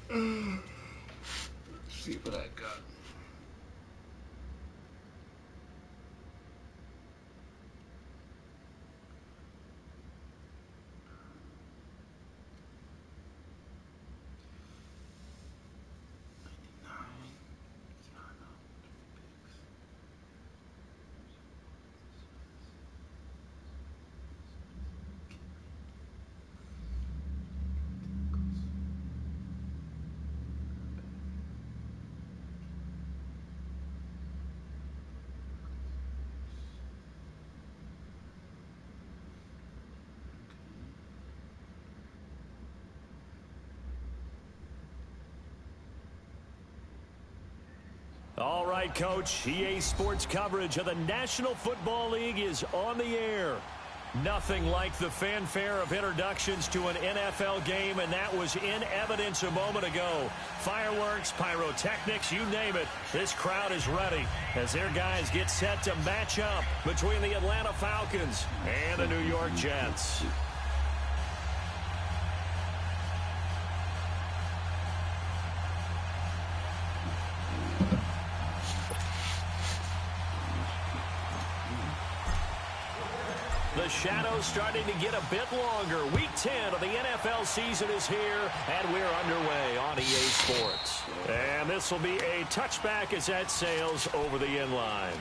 Let's see what I got. All right, Coach. EA Sports coverage of the National Football League is on the air. Nothing like the fanfare of introductions to an NFL game, and that was in evidence a moment ago. Fireworks, pyrotechnics, you name it. This crowd is ready as their guys get set to match up between the Atlanta Falcons and the New York Jets. The shadow's starting to get a bit longer. Week 10 of the NFL season is here, and we're underway on EA Sports. And this will be a touchback as that sails over the end line.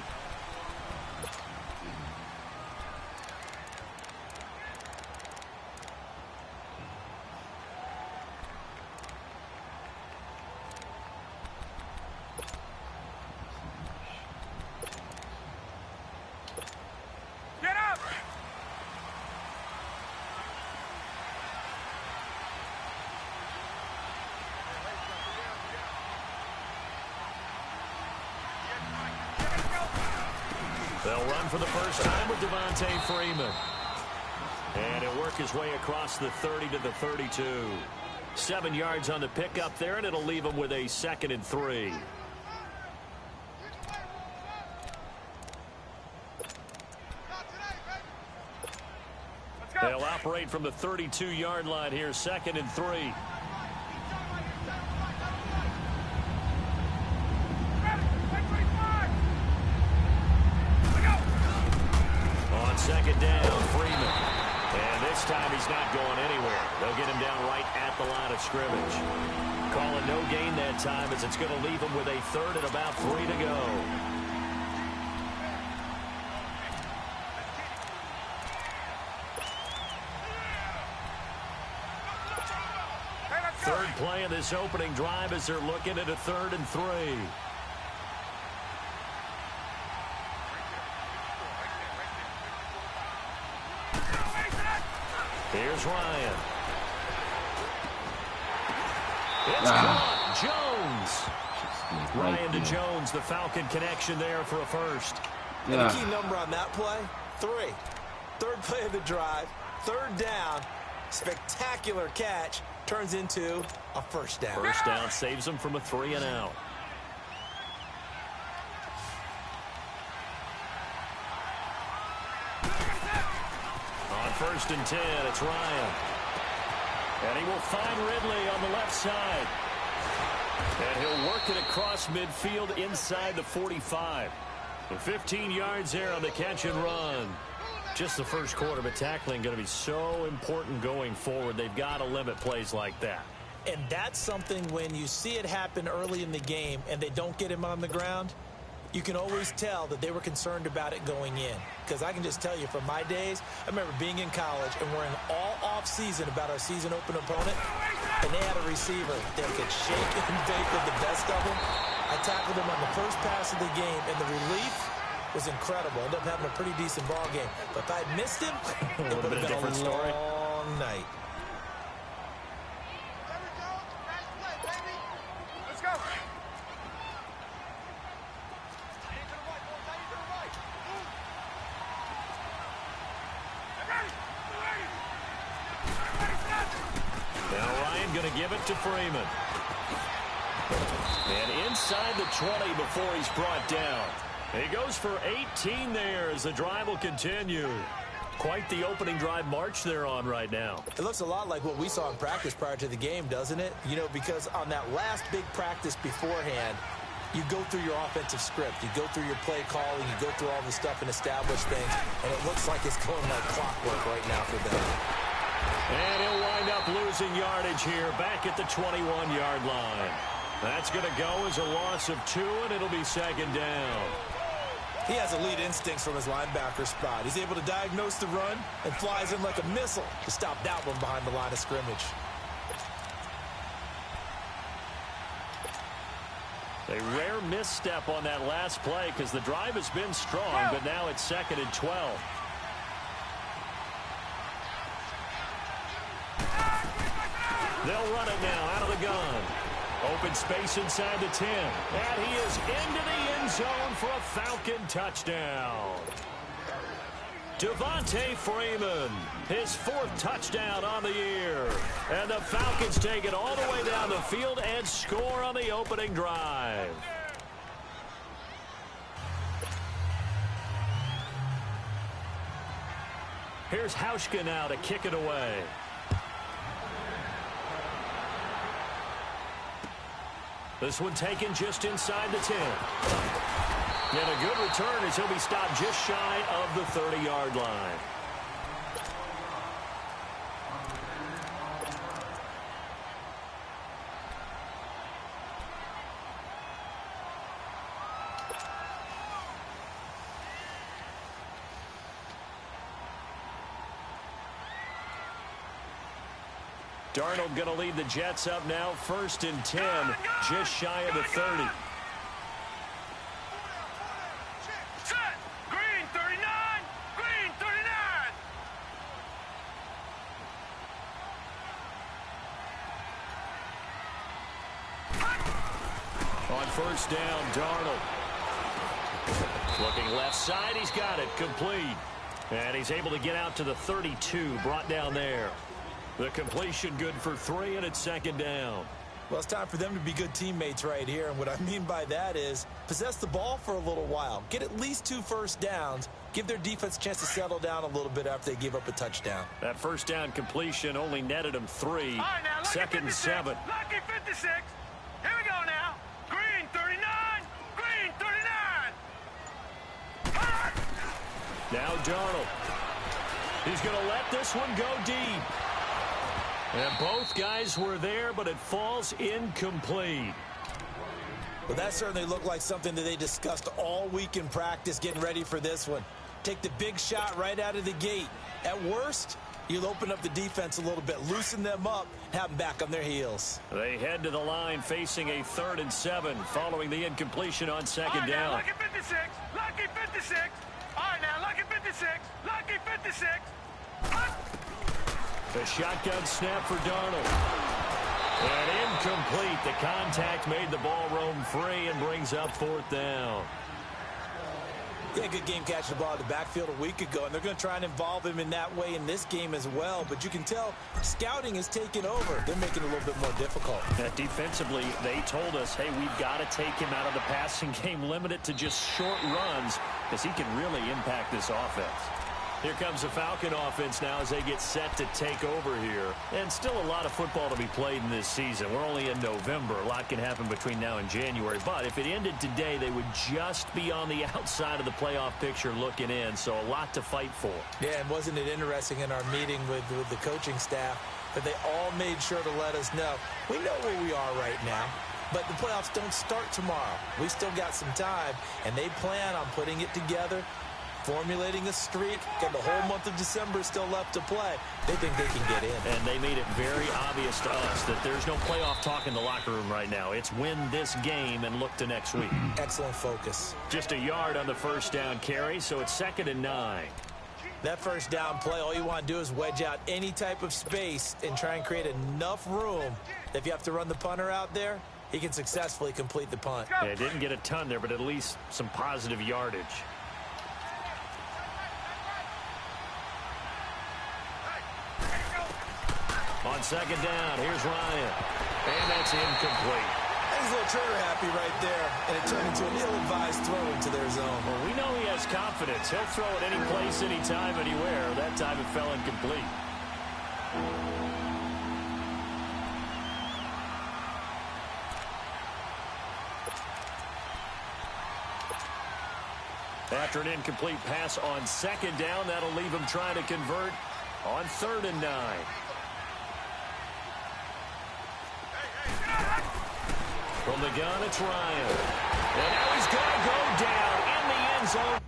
They'll run for the first time with Devontae Freeman. And he'll work his way across the 30 to the 32. 7 yards on the pickup there, and it'll leave him with a 2nd and 3. They'll operate from the 32-yard line here, 2nd and 3. Second down, Freeman. And this time he's not going anywhere. They'll get him down right at the line of scrimmage. Calling no gain that time as it's going to leave him with a 3rd and about 3 to go. Third play of this opening drive as they're looking at a 3rd and 3. Here's Ryan. It's caught. Jones. Ryan to Jones, the Falcon connection there for a first. And the key number on that play, 3. Third play of the drive, 3rd down, spectacular catch, turns into a first down. First down saves him from a 3 and out. First and 10, it's Ryan. And he will find Ridley on the left side. And he'll work it across midfield inside the 45. And 15 yards there on the catch and run. Just the first quarter, but tackling going to be so important going forward. They've got to limit plays like that. And that's something when you see it happen early in the game and they don't get him on the ground, you can always tell that they were concerned about it going in. Because I can just tell you from my days, I remember being in college and worrying all off-season about our season open opponent, and they had a receiver that could shake and bake with the best of them. I tackled him on the first pass of the game, and the relief was incredible. Ended up having a pretty decent ball game. But if I had missed him, it would have been a different story. Long night. Going to give it to Freeman. And inside the 20 before he's brought down. He goes for 18 there as the drive will continue. Quite the opening drive march they're on right now. It looks a lot like what we saw in practice prior to the game, doesn't it? You know, because on that last big practice beforehand, you go through your offensive script. You go through your play calling. You go through all the stuff and establish things. And it looks like it's going like clockwork right now for them. And he'll wind up losing yardage here back at the 21-yard line. That's going to go as a loss of 2, and it'll be second down. He has elite instincts from his linebacker spot. He's able to diagnose the run and flies in like a missile to stop that one behind the line of scrimmage. A rare misstep on that last play because the drive has been strong, but now it's 2nd and 12. They'll run it now out of the gun. Open space inside the 10. And he is into the end zone for a Falcon touchdown. Devontae Freeman, his 4th touchdown on the year. And the Falcons take it all the way down the field and score on the opening drive. Here's Hauschka now to kick it away. This one taken just inside the 10. And a good return as he'll be stopped just shy of the 30-yard line. Darnold going to lead the Jets up now, 1st and 10, just shy of the 30. Set. Green 39. Green 39. On 1st down, Darnold. Looking left side, he's got it, complete. And he's able to get out to the 32, brought down there. The completion good for 3, and it's 2nd down. Well, it's time for them to be good teammates right here. And what I mean by that is possess the ball for a little while. Get at least 2 first downs. Give their defense a chance to settle down a little bit after they give up a touchdown. That 1st down completion only netted him 3. All right, now, 2nd and 7. Lucky 56. Here we go now. Green 39. Green 39. Now Darnold. He's going to let this one go deep. And both guys were there, but it falls incomplete. Well, that certainly looked like something that they discussed all week in practice getting ready for this one. Take the big shot right out of the gate. At worst, you'll open up the defense a little bit, loosen them up, have them back on their heels. They head to the line facing a 3rd and 7 following the incompletion on 2nd down. Lucky 56. Lucky 56. All right, now, lucky 56. Lucky 56. The shotgun snap for Darnold. And incomplete. The contact made the ball roam free and brings up 4th down. Yeah, good game catching the ball in the backfield a week ago, and they're going to try and involve him in that way in this game as well. But you can tell scouting is taking over. They're making it a little bit more difficult. Defensively, they told us, hey, we've got to take him out of the passing game, limit it to just short runs, because he can really impact this offense. Here comes the Falcon offense now as they get set to take over here. And still a lot of football to be played in this season. We're only in November. A lot can happen between now and January. But if it ended today, they would just be on the outside of the playoff picture looking in. So a lot to fight for. Yeah, and wasn't it interesting in our meeting with the coaching staff that they all made sure to let us know, we know where we are right now. But the playoffs don't start tomorrow. We still got some time, and they plan on putting it together, formulating a streak, and the whole month of December is still left to play. They think they can get in. And they made it very obvious to us that there's no playoff talk in the locker room right now. It's win this game and look to next week. Excellent focus. Just a yard on the 1st down carry, so it's 2nd and 9. That 1st down play, all you want to do is wedge out any type of space and try and create enough room that if you have to run the punter out there, he can successfully complete the punt. Yeah, didn't get a ton there, but at least some positive yardage. On 2nd down, here's Ryan. And that's incomplete. was a little trigger happy right there, and it turned into an ill-advised throw into their zone. Well, we know he has confidence. He'll throw it any place, anytime, anywhere. That time it fell incomplete. After an incomplete pass on second down, that'll leave him trying to convert on 3rd and 9. From the gun, it's Ryan. And now he's going to go down in the end zone.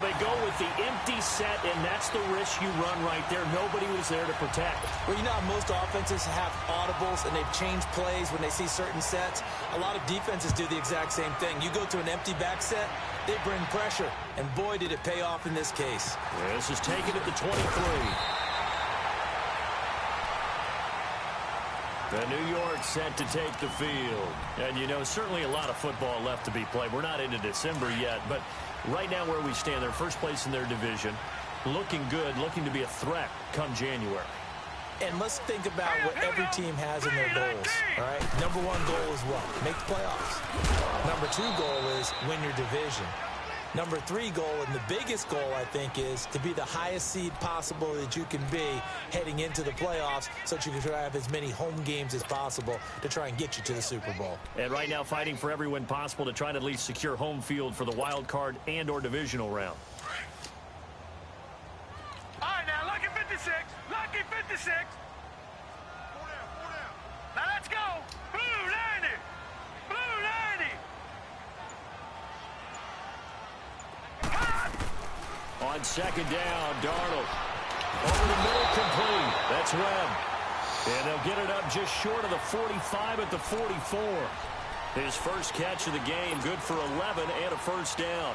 They go with the empty set, and that's the risk you run right there. Nobody was there to protect. Well, you know how most offenses have audibles, and they've changed plays when they see certain sets? A lot of defenses do the exact same thing. You go to an empty back set, they bring pressure, and boy, did it pay off in this case. Yeah, this is taken at the 23. The New York set to take the field. And, you know, certainly a lot of football left to be played. We're not into December yet, but right now where we stand, they're first place in their division. Looking good, looking to be a threat come January. And let's think about what every team has in their goals, all right? Number one goal is what? Make the playoffs. Number two goal is win your division. Number three goal, and the biggest goal, I think, is to be the highest seed possible that you can be heading into the playoffs so that you can have as many home games as possible to try and get you to the Super Bowl. And right now fighting for every win possible to try to at least secure home field for the wild card and or divisional round. All right, now, lucky 56. Lucky 56. Now, let's go. Blue 90. Blue 90. On second down, Darnold. Over the middle, complete. That's Webb. And they'll get it up just short of the 45 at the 44. His first catch of the game, good for 11 and a first down.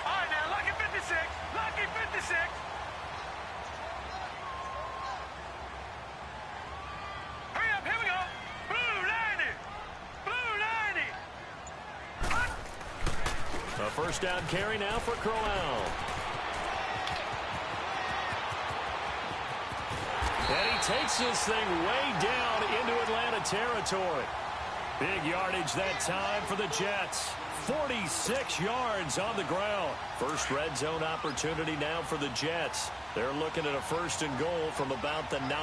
All right, now, lucky 56. Lucky 56. Hurry up, here we go. Blue 90. Blue 90. A first down carry now for Crowell. And he takes this thing way down into Atlanta territory. Big yardage that time for the Jets. 46 yards on the ground. First red zone opportunity now for the Jets. They're looking at a 1st and goal from about the 9. All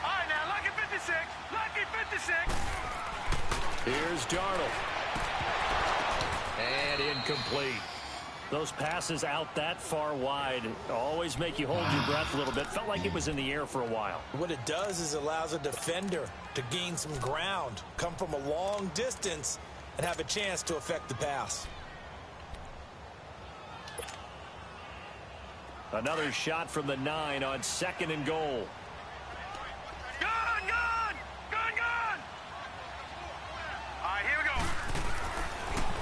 right, now, lucky 56. Lucky 56. Here's Darnold. And incomplete. Those passes out that far wide always make you hold your breath a little bit. Felt like it was in the air for a while. What it does is it allows a defender to gain some ground, come from a long distance, and have a chance to affect the pass. Another shot from the 9 on 2nd and goal. Gun, gun, gun, gun. All right, here we go.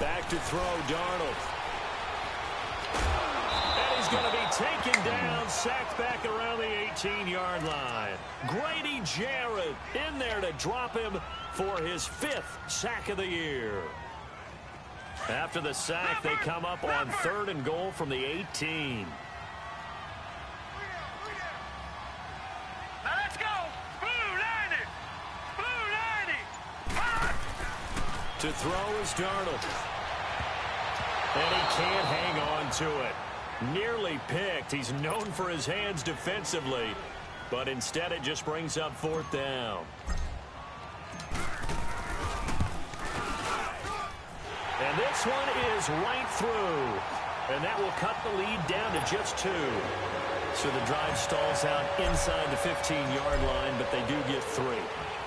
Back to throw, Darnold. And he's going to be taken down, sacked back around the 18-yard line. Grady Jarrett in there to drop him for his 5th sack of the year. After the sack, they come up on 3rd and goal from the 18. Now, let's go. Blue 90. Blue 90. To throw is Darnold. And he can't hang on to it. Nearly picked. He's known for his hands defensively, but instead it just brings up 4th down. And this one is right through. And that will cut the lead down to just 2. So the drive stalls out inside the 15-yard line, but they do get 3.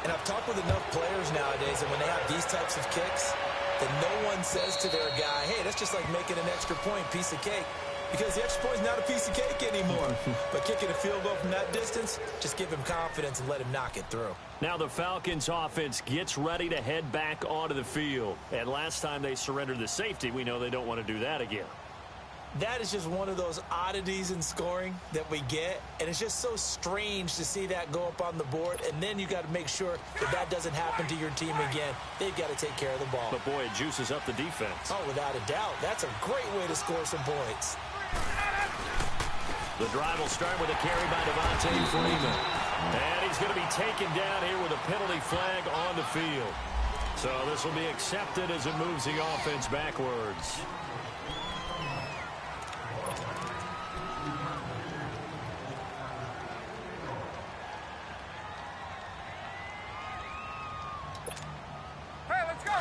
And I've talked with enough players nowadays, and when they have these types of kicks, that no one says to their guy, hey, that's just like making an extra point, piece of cake. Because the extra point is not a piece of cake anymore. But kicking a field goal from that distance, just give him confidence and let him knock it through. Now the Falcons offense gets ready to head back onto the field. And last time they surrendered the safety, we know they don't want to do that again. That is just one of those oddities in scoring that we get. And it's just so strange to see that go up on the board. And then you got to make sure that that doesn't happen to your team again. They've got to take care of the ball. But, boy, it juices up the defense. Oh, without a doubt. That's a great way to score some points. The drive will start with a carry by Devontae Freeman. And he's going to be taken down here with a penalty flag on the field. So this will be accepted as it moves the offense backwards. Hey, let's go.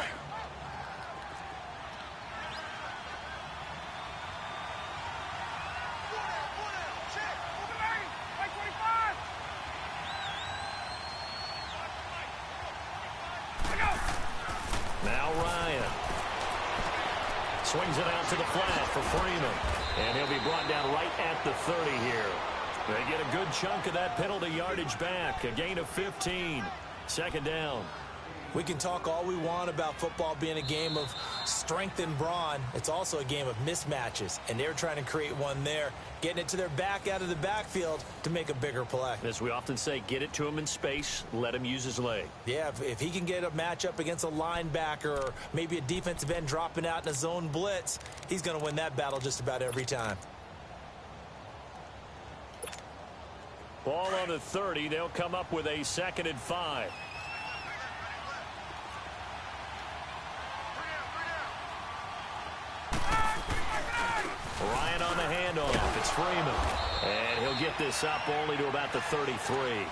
Now Ryan swings it out to the flat for Freeman. And he'll be brought down right at the 30 here. They get a good chunk of that penalty yardage back. A gain of 15. Second down. We can talk all we want about football being a game of strength and brawn. It's also a game of mismatches, and they're trying to create one there, getting it to their back out of the backfield to make a bigger play. As we often say, get it to him in space, let him use his leg. Yeah, if he can get a matchup against a linebacker or maybe a defensive end dropping out in a zone blitz, he's going to win that battle just about every time. Ball on the 30. They'll come up with a 2nd and 5. Ryan on the handoff. It's Freeman. And he'll get this up only to about the 33.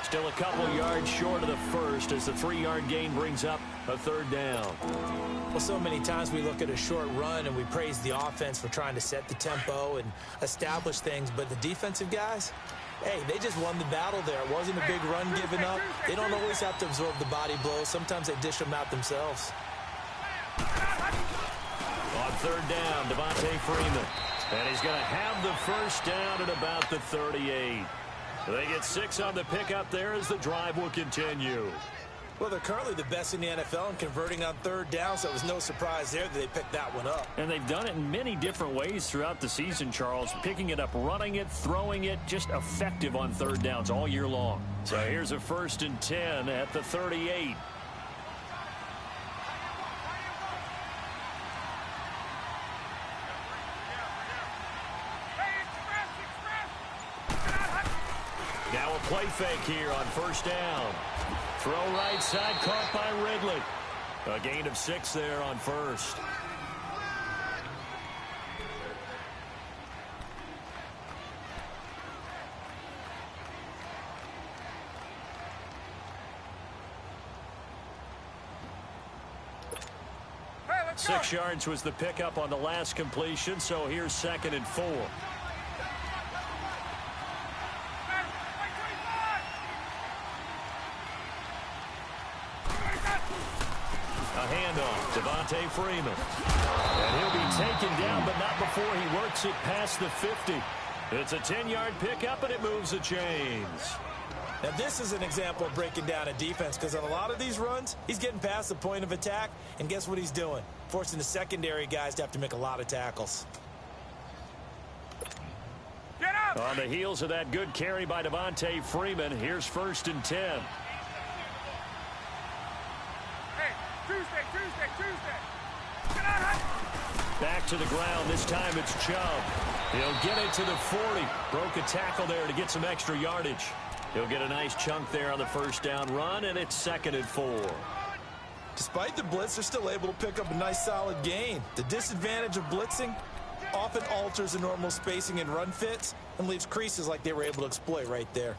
Still a couple yards short of the first as the 3-yard gain brings up a 3rd down. Well, so many times we look at a short run and we praise the offense for trying to set the tempo and establish things, but the defensive guys, hey, they just won the battle there. It wasn't a big run given up. They don't always have to absorb the body blows. Sometimes they dish them out themselves. On 3rd down, Devontae Freeman. And he's going to have the first down at about the 38. They get 6 on the pickup there as the drive will continue. Well, they're currently the best in the NFL in converting on 3rd down, so it was no surprise there that they picked that one up. And they've done it in many different ways throughout the season, Charles. Picking it up, running it, throwing it, just effective on 3rd downs all year long. So here's a 1st and 10 at the 38. Now a play fake here on 1st down. Throw right side, caught by Ridley. A gain of 6 there on 1st. Hey, let's 6 go. yards was the pickup on the last completion, so here's 2nd and 4. A handoff, Devontae Freeman. And he'll be taken down, but not before he works it past the 50. It's a 10-yard pickup, and it moves the chains. Now, this is an example of breaking down a defense because on a lot of these runs, he's getting past the point of attack, and guess what he's doing? Forcing the secondary guys to have to make a lot of tackles. Get up. On the heels of that good carry by Devontae Freeman, here's 1st and 10. Hey, Tuesday. Get out. Back to the ground. This time it's Chubb. He'll get it to the 40. Broke a tackle there to get some extra yardage. He'll get a nice chunk there on the 1st down run, and it's 2nd and 4. Despite the blitz, they're still able to pick up a nice solid gain. The disadvantage of blitzing often alters the normal spacing and run fits and leaves creases like they were able to exploit right there.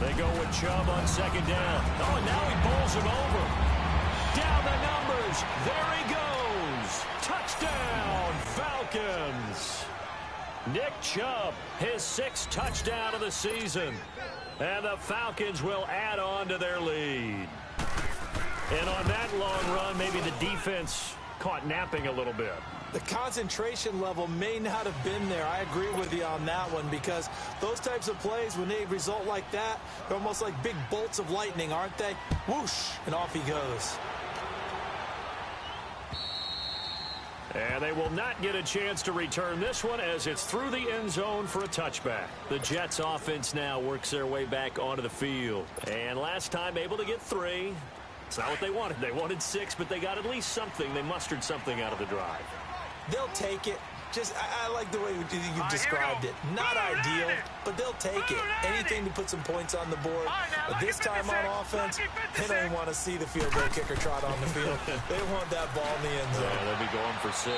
They go with Chubb on 2nd down. Oh, and now he bowls him over. Down the numbers. There he goes. Touchdown, Falcons. Nick Chubb, his 6th touchdown of the season. And the Falcons will add on to their lead. And on that long run, maybe the defense caught napping a little bit. The concentration level may not have been there. I agree with you on that one because those types of plays, when they result like that, they're almost like big bolts of lightning, aren't they? Whoosh, and off he goes. And they will not get a chance to return this one as it's through the end zone for a touchback. The Jets offense now works their way back onto the field. And last time able to get 3. It's not what they wanted. They wanted 6, but they got at least something. They mustered something out of the drive. They'll take it. I like the way you described it. Not ideal, but they'll take it. Anything to put some points on the board. But this time on offense, they don't even want to see the field goal kicker trot on the field. They want that ball in the end zone. Yeah, they'll be going for 6.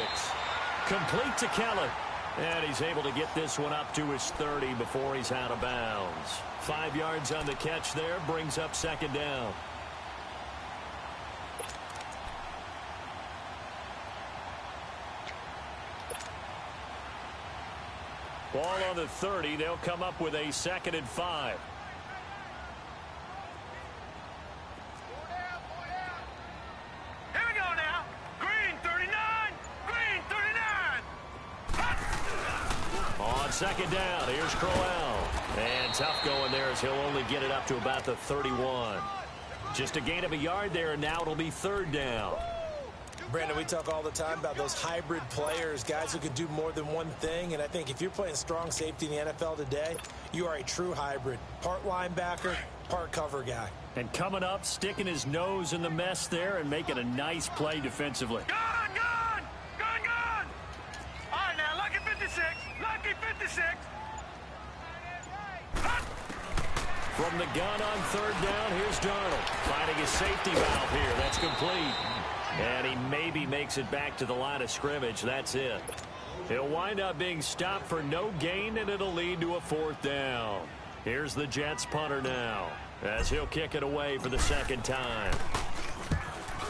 Complete to Keller. And he's able to get this one up to his 30 before he's out of bounds. 5 yards on the catch there, brings up second down. Ball on the 30. They'll come up with a 2nd and 5. Here we go now. Green 39. Green 39. On second down, here's Crowell. And tough going there as he'll only get it up to about the 31. Just a gain of a yard there, and now it'll be 3rd down. Brandon, we talk all the time about those hybrid players, guys who can do more than one thing. And I think if you're playing strong safety in the NFL today, you are a true hybrid. Part linebacker, part cover guy. And coming up, sticking his nose in the mess there and making a nice play defensively. Gone, gone, gone, gone. All right, now, lucky 56, lucky 56. From the gun on 3rd down, here's Darnold. Finding his safety valve here. That's complete. And he maybe makes it back to the line of scrimmage. That's it. He'll wind up being stopped for no gain, and it'll lead to a 4th down. Here's the Jets punter now as he'll kick it away for the 2nd time.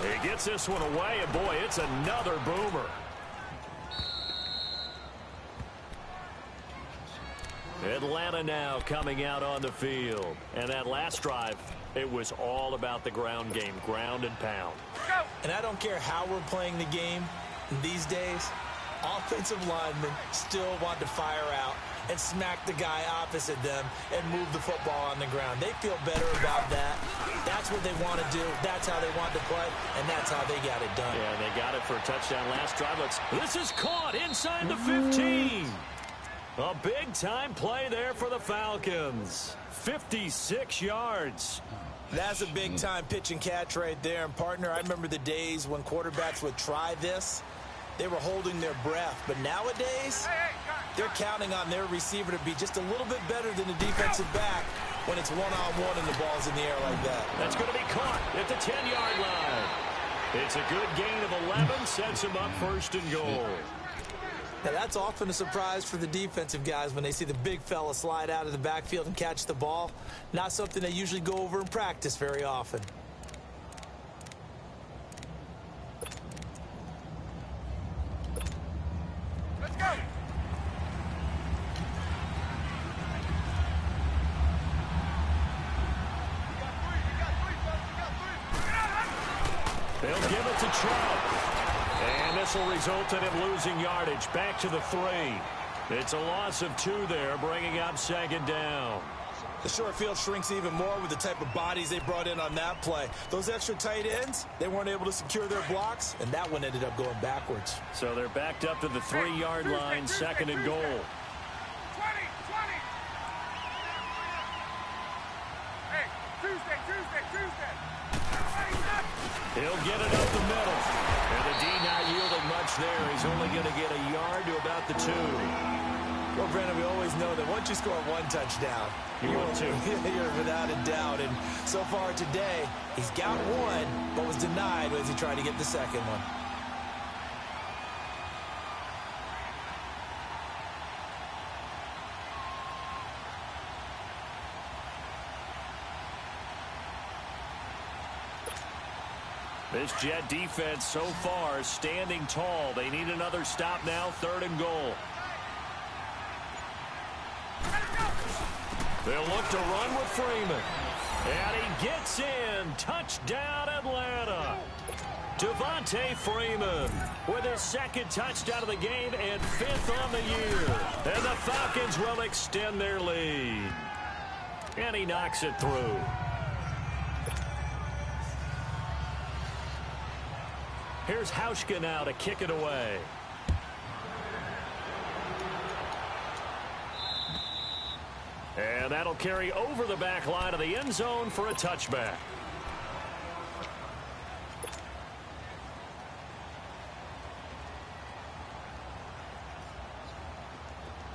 He gets this one away, and boy, it's another boomer. Atlanta now coming out on the field. And that last drive, it was all about the ground game, ground and pound. And I don't care how we're playing the game these days, offensive linemen still want to fire out and smack the guy opposite them and move the football on the ground. They feel better about that. That's what they want to do. That's how they want to play, and that's how they got it done. Yeah, they got it for a touchdown last drive. This is caught inside the 15. A big-time play there for the Falcons. 56 yards. That's a big-time pitch and catch right there. And, partner, I remember the days when quarterbacks would try this. They were holding their breath. But nowadays, they're counting on their receiver to be just a little bit better than the defensive back when it's one-on-one and the ball's in the air like that. That's going to be caught at the 10-yard line. It's a good gain of 11, sets him up 1st and goal. Now, that's often a surprise for the defensive guys when they see the big fella slide out of the backfield and catch the ball. Not something they usually go over in practice very often. Let's go. They'll give it to Trout. And this will result in him losing yardage back to the 3. It's a loss of 2 there, bringing up 2nd down. The short field shrinks even more with the type of bodies they brought in on that play. Those extra tight ends, they weren't able to secure their blocks, and that one ended up going backwards. So they're backed up to the 3-yard line, 2nd and goal. 20, 20. Hey, Tuesday. He'll get it up the middle. And the D not yielding much there. He's only going to get a yard to about the 2. Well, Brandon, we always know that once you score 1 touchdown, you're without a doubt. And so far today, he's got 1, but was denied as he tried to get the 2nd one. This Jet defense so far standing tall. They need another stop now, 3rd and goal. They'll look to run with Freeman. And he gets in. Touchdown, Atlanta. Devontae Freeman with his 2nd touchdown of the game and 5th on the year. And the Falcons will extend their lead. And he knocks it through. Here's Hauschka now to kick it away. And that'll carry over the back line of the end zone for a touchback.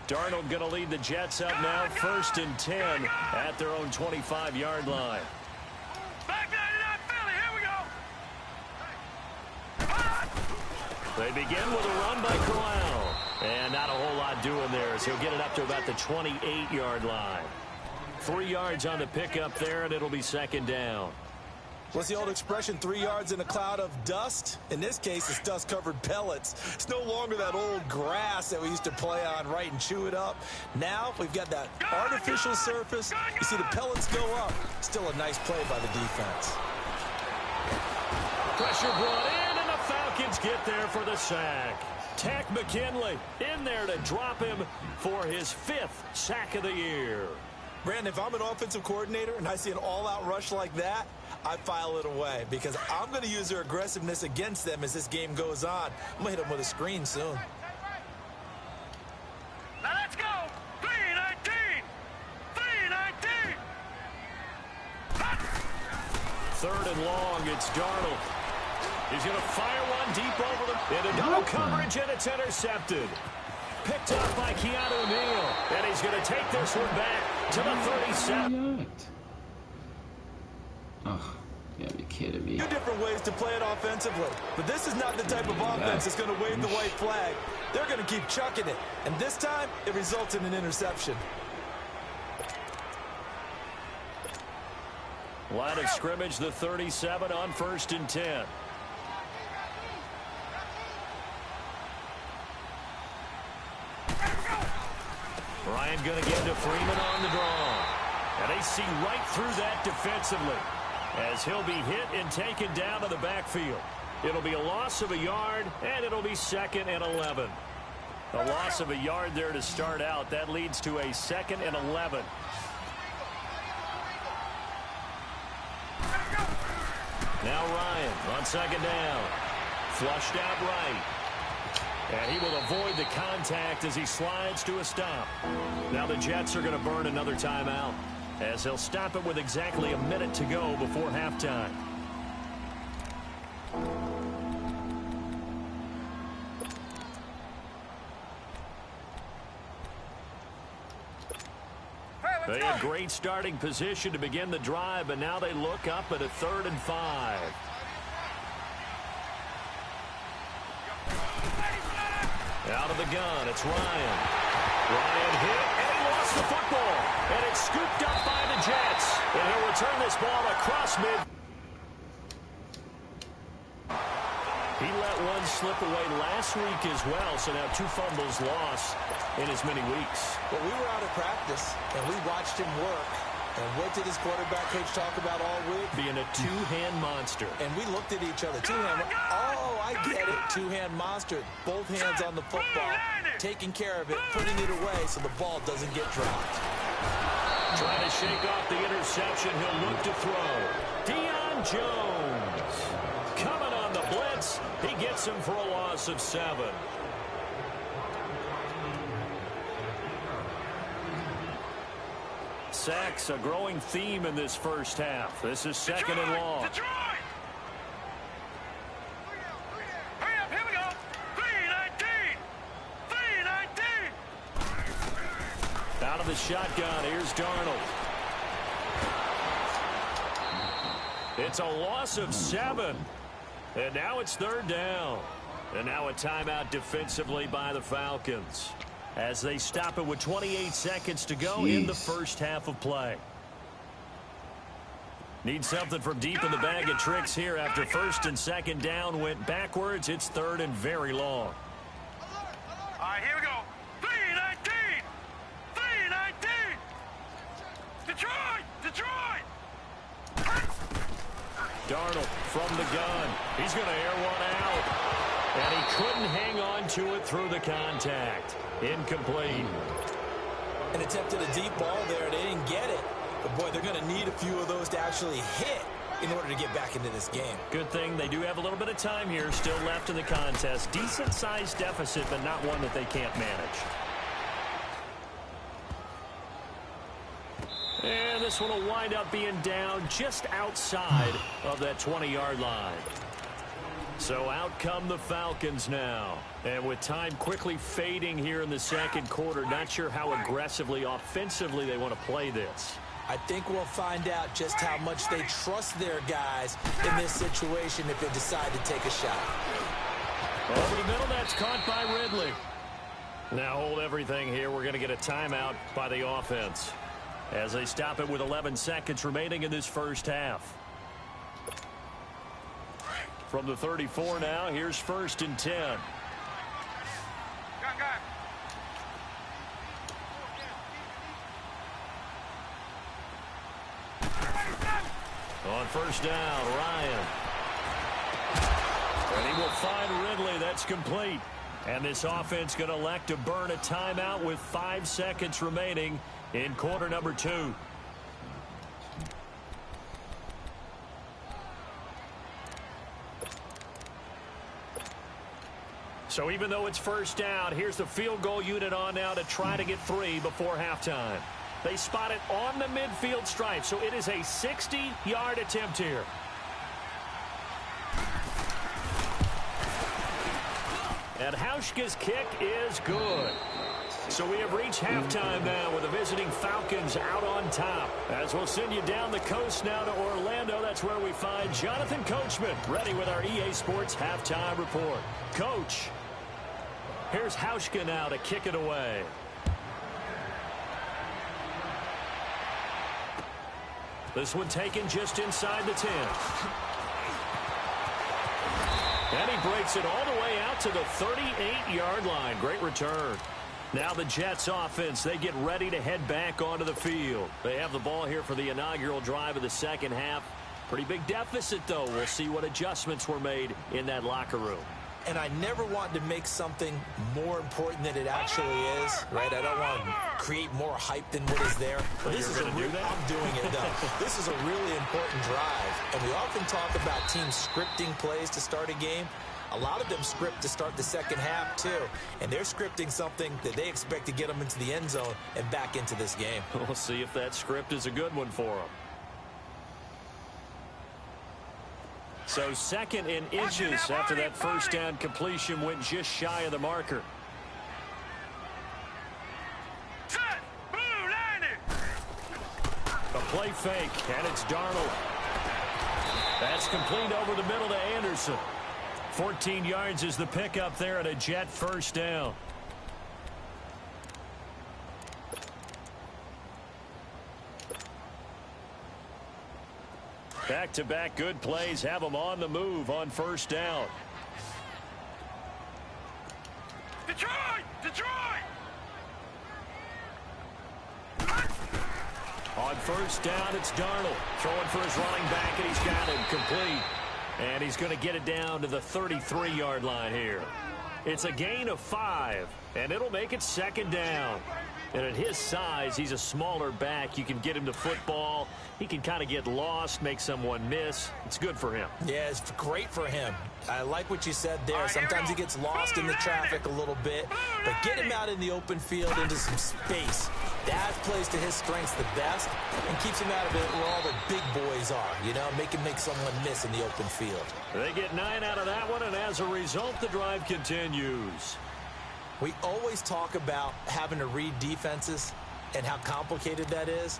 Darnold going to lead the Jets up now, 1st and 10 at their own 25-yard line. Back 99 Philly, here we go. They begin with a run by Corral. And not a whole lot doing there as he'll get it up to about the 28-yard line. 3 yards on the pickup there, and it'll be 2nd down. What's the old expression, 3 yards in a cloud of dust? In this case, it's dust-covered pellets. It's no longer that old grass that we used to play on, right, and chew it up. Now we've got that artificial surface. You see the pellets go up. Still a nice play by the defense. Pressure brought in, and the Falcons get there for the sack. Tack McKinley in there to drop him for his 5th sack of the year. Brandon, if I'm an offensive coordinator and I see an all-out rush like that, I file it away because I'm going to use their aggressiveness against them as this game goes on. I'm going to hit them with a screen soon. Now let's go. 319. 319. 3rd and long, it's Darnold. He's going to fire one deep over the into double coverage, and it's intercepted. Picked up by Keanu Neal, and he's going to take this one back to the 37. Oh, you gotta be kidding me. 2 different ways to play it offensively, but this is not the type of offense that's going to wave the white flag. They're going to keep chucking it, and this time it results in an interception. Line of scrimmage, the 37 on 1st and 10. Ryan going to get to Freeman on the draw. And they see right through that defensively as he'll be hit and taken down to the backfield. It'll be a loss of a yard, and it'll be 2nd and 11. A loss of a yard there to start out. That leads to a 2nd and 11. Now Ryan on 2nd down. Flushed out right. And he will avoid the contact as he slides to a stop. Now the Jets are going to burn another timeout as they'll stop it with exactly a minute to go before halftime. They had great starting position to begin the drive, but now they look up at a 3rd and 5. Out of the gun, it's Ryan. Ryan hit, and he lost the football. And it's scooped up by the Jets. And he'll return this ball across mid. He let one slip away last week as well, so now 2 fumbles lost in as many weeks. Well, we were out of practice, and we watched him work. And what did his quarterback coach talk about all week? Being a 2-hand monster. And we looked at each other. 2-hand. Oh, I get it. 2-hand monster. Both hands on the football. Taking care of it, putting it away so the ball doesn't get dropped. Trying to shake off the interception. He'll look to throw. Deion Jones. Coming on the blitz. He gets him for a loss of 7. Sacks, a growing theme in this first half. This is 2nd and long. Detroit! Hurry up, here we go. 319. 319. Out of the shotgun, here's Darnold. It's a loss of 7. And now it's 3rd down. And now a timeout defensively by the Falcons as they stop it with 28 seconds to go in the first half of play. Need something from deep in the bag of tricks here after 1st and 2nd down went backwards. It's 3rd and very long. All right, here we go. 319. 319. Detroit! Detroit! Darnold from the gun. He's going to air one out. And he couldn't hang on to it through the contact. Incomplete. And attempted a deep ball there. They didn't get it. But, boy, they're going to need a few of those to actually hit in order to get back into this game. Good thing they do have a little bit of time here still left in the contest. Decent-sized deficit, but not one that they can't manage. And this one will wind up being down just outside of that 20-yard line. So out come the Falcons now. And with time quickly fading here in the second quarter, not sure how aggressively, offensively they want to play this. I think we'll find out just how much they trust their guys in this situation if they decide to take a shot. Over the middle, that's caught by Ridley. Now hold everything here. We're going to get a timeout by the offense as they stop it with 11 seconds remaining in this first half. From the 34 now, here's 1st and 10. On 1st down, Ryan. And he will find Ridley. That's complete. And this offense going to elect to burn a timeout with 5 seconds remaining in quarter number 2. So even though it's 1st down, here's the field goal unit on now to try to get 3 before halftime. They spot it on the midfield stripe, so it is a 60-yard attempt here. And Hauschka's kick is good. So we have reached halftime now with the visiting Falcons out on top. As we'll send you down the coast now to Orlando, that's where we find Jonathan Coachman ready with our EA Sports halftime report. Coach, here's Hauschka now to kick it away. This one taken just inside the 10. And he breaks it all the way out to the 38-yard line. Great return. Now the Jets offense, they get ready to head back onto the field. They have the ball here for the inaugural drive of the second half. Pretty big deficit, though. We'll see what adjustments were made in that locker room. And I never want to make something more important than it actually is, right? I don't want to create more hype than what is there. But this is I'm doing it, though. This is a really important drive. And we often talk about teams scripting plays to start a game. A lot of them script to start the second half, too. And they're scripting something that they expect to get them into the end zone and back into this game. We'll see if that script is a good one for them. So 2nd and inches after that 1st down completion went just shy of the marker. A play fake, and it's Darnold. That's complete over the middle to Anderson. 14 yards is the pickup there at a Jet 1st down. Back-to-back good plays have them on the move on 1st down. Detroit! Detroit! On 1st down, it's Darnold throwing for his running back, and he's got him complete. And he's going to get it down to the 33-yard line here. It's a gain of 5, and it'll make it 2nd down. And at his size, he's a smaller back. You can get him to football. He can kind of get lost, make someone miss. It's good for him. Yeah, it's great for him. I like what you said there. Sometimes he gets lost in the traffic a little bit. But get him out in the open field into some space. That plays to his strengths the best and keeps him out of it where all the big boys are. You know, make someone miss in the open field. They get 9 out of that one, and as a result, the drive continues. We always talk about having to read defenses and how complicated that is.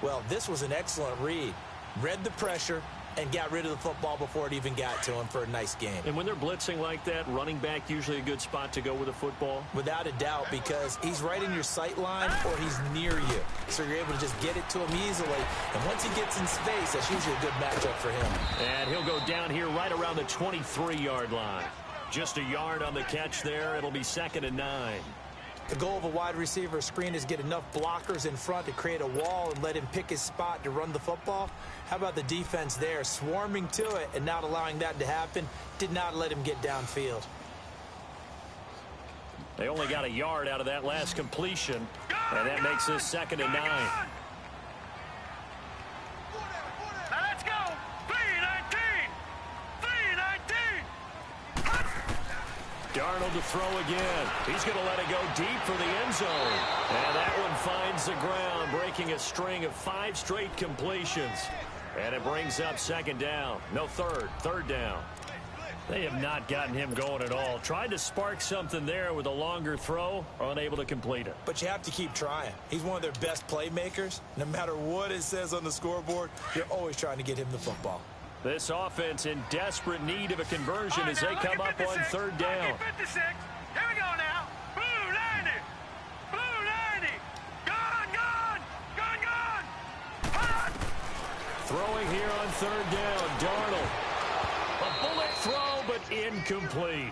Well, this was an excellent read. Read the pressure and got rid of the football before it even got to him for a nice game. And when they're blitzing like that, running back usually a good spot to go with a football? Without a doubt, because he's right in your sight line or he's near you. So you're able to just get it to him easily. And once he gets in space, that's usually a good matchup for him. And he'll go down here right around the 23-yard line. Just a yard on the catch there. It'll be 2nd and 9. The goal of a wide receiver screen is get enough blockers in front to create a wall and let him pick his spot to run the football. How about the defense there, swarming to it and not allowing that to happen? Did not let him get downfield. They only got a yard out of that last completion, and that makes this 2nd and 9. Now let's go. 3 field to throw again. He's going to let it go deep for the end zone. And that one finds the ground, breaking a string of 5 straight completions. And it brings up second down. No, third down. They have not gotten him going at all. Tried to spark something there with a longer throw, unable to complete it. But you have to keep trying. He's one of their best playmakers. No matter what it says on the scoreboard, you're always trying to get him the football. This offense in desperate need of a conversion as they come up on third down. 56. Here we go now. Blue 90. Blue 90. Gone. Hot. Throwing here on third down, Darnold. A bullet throw, but incomplete.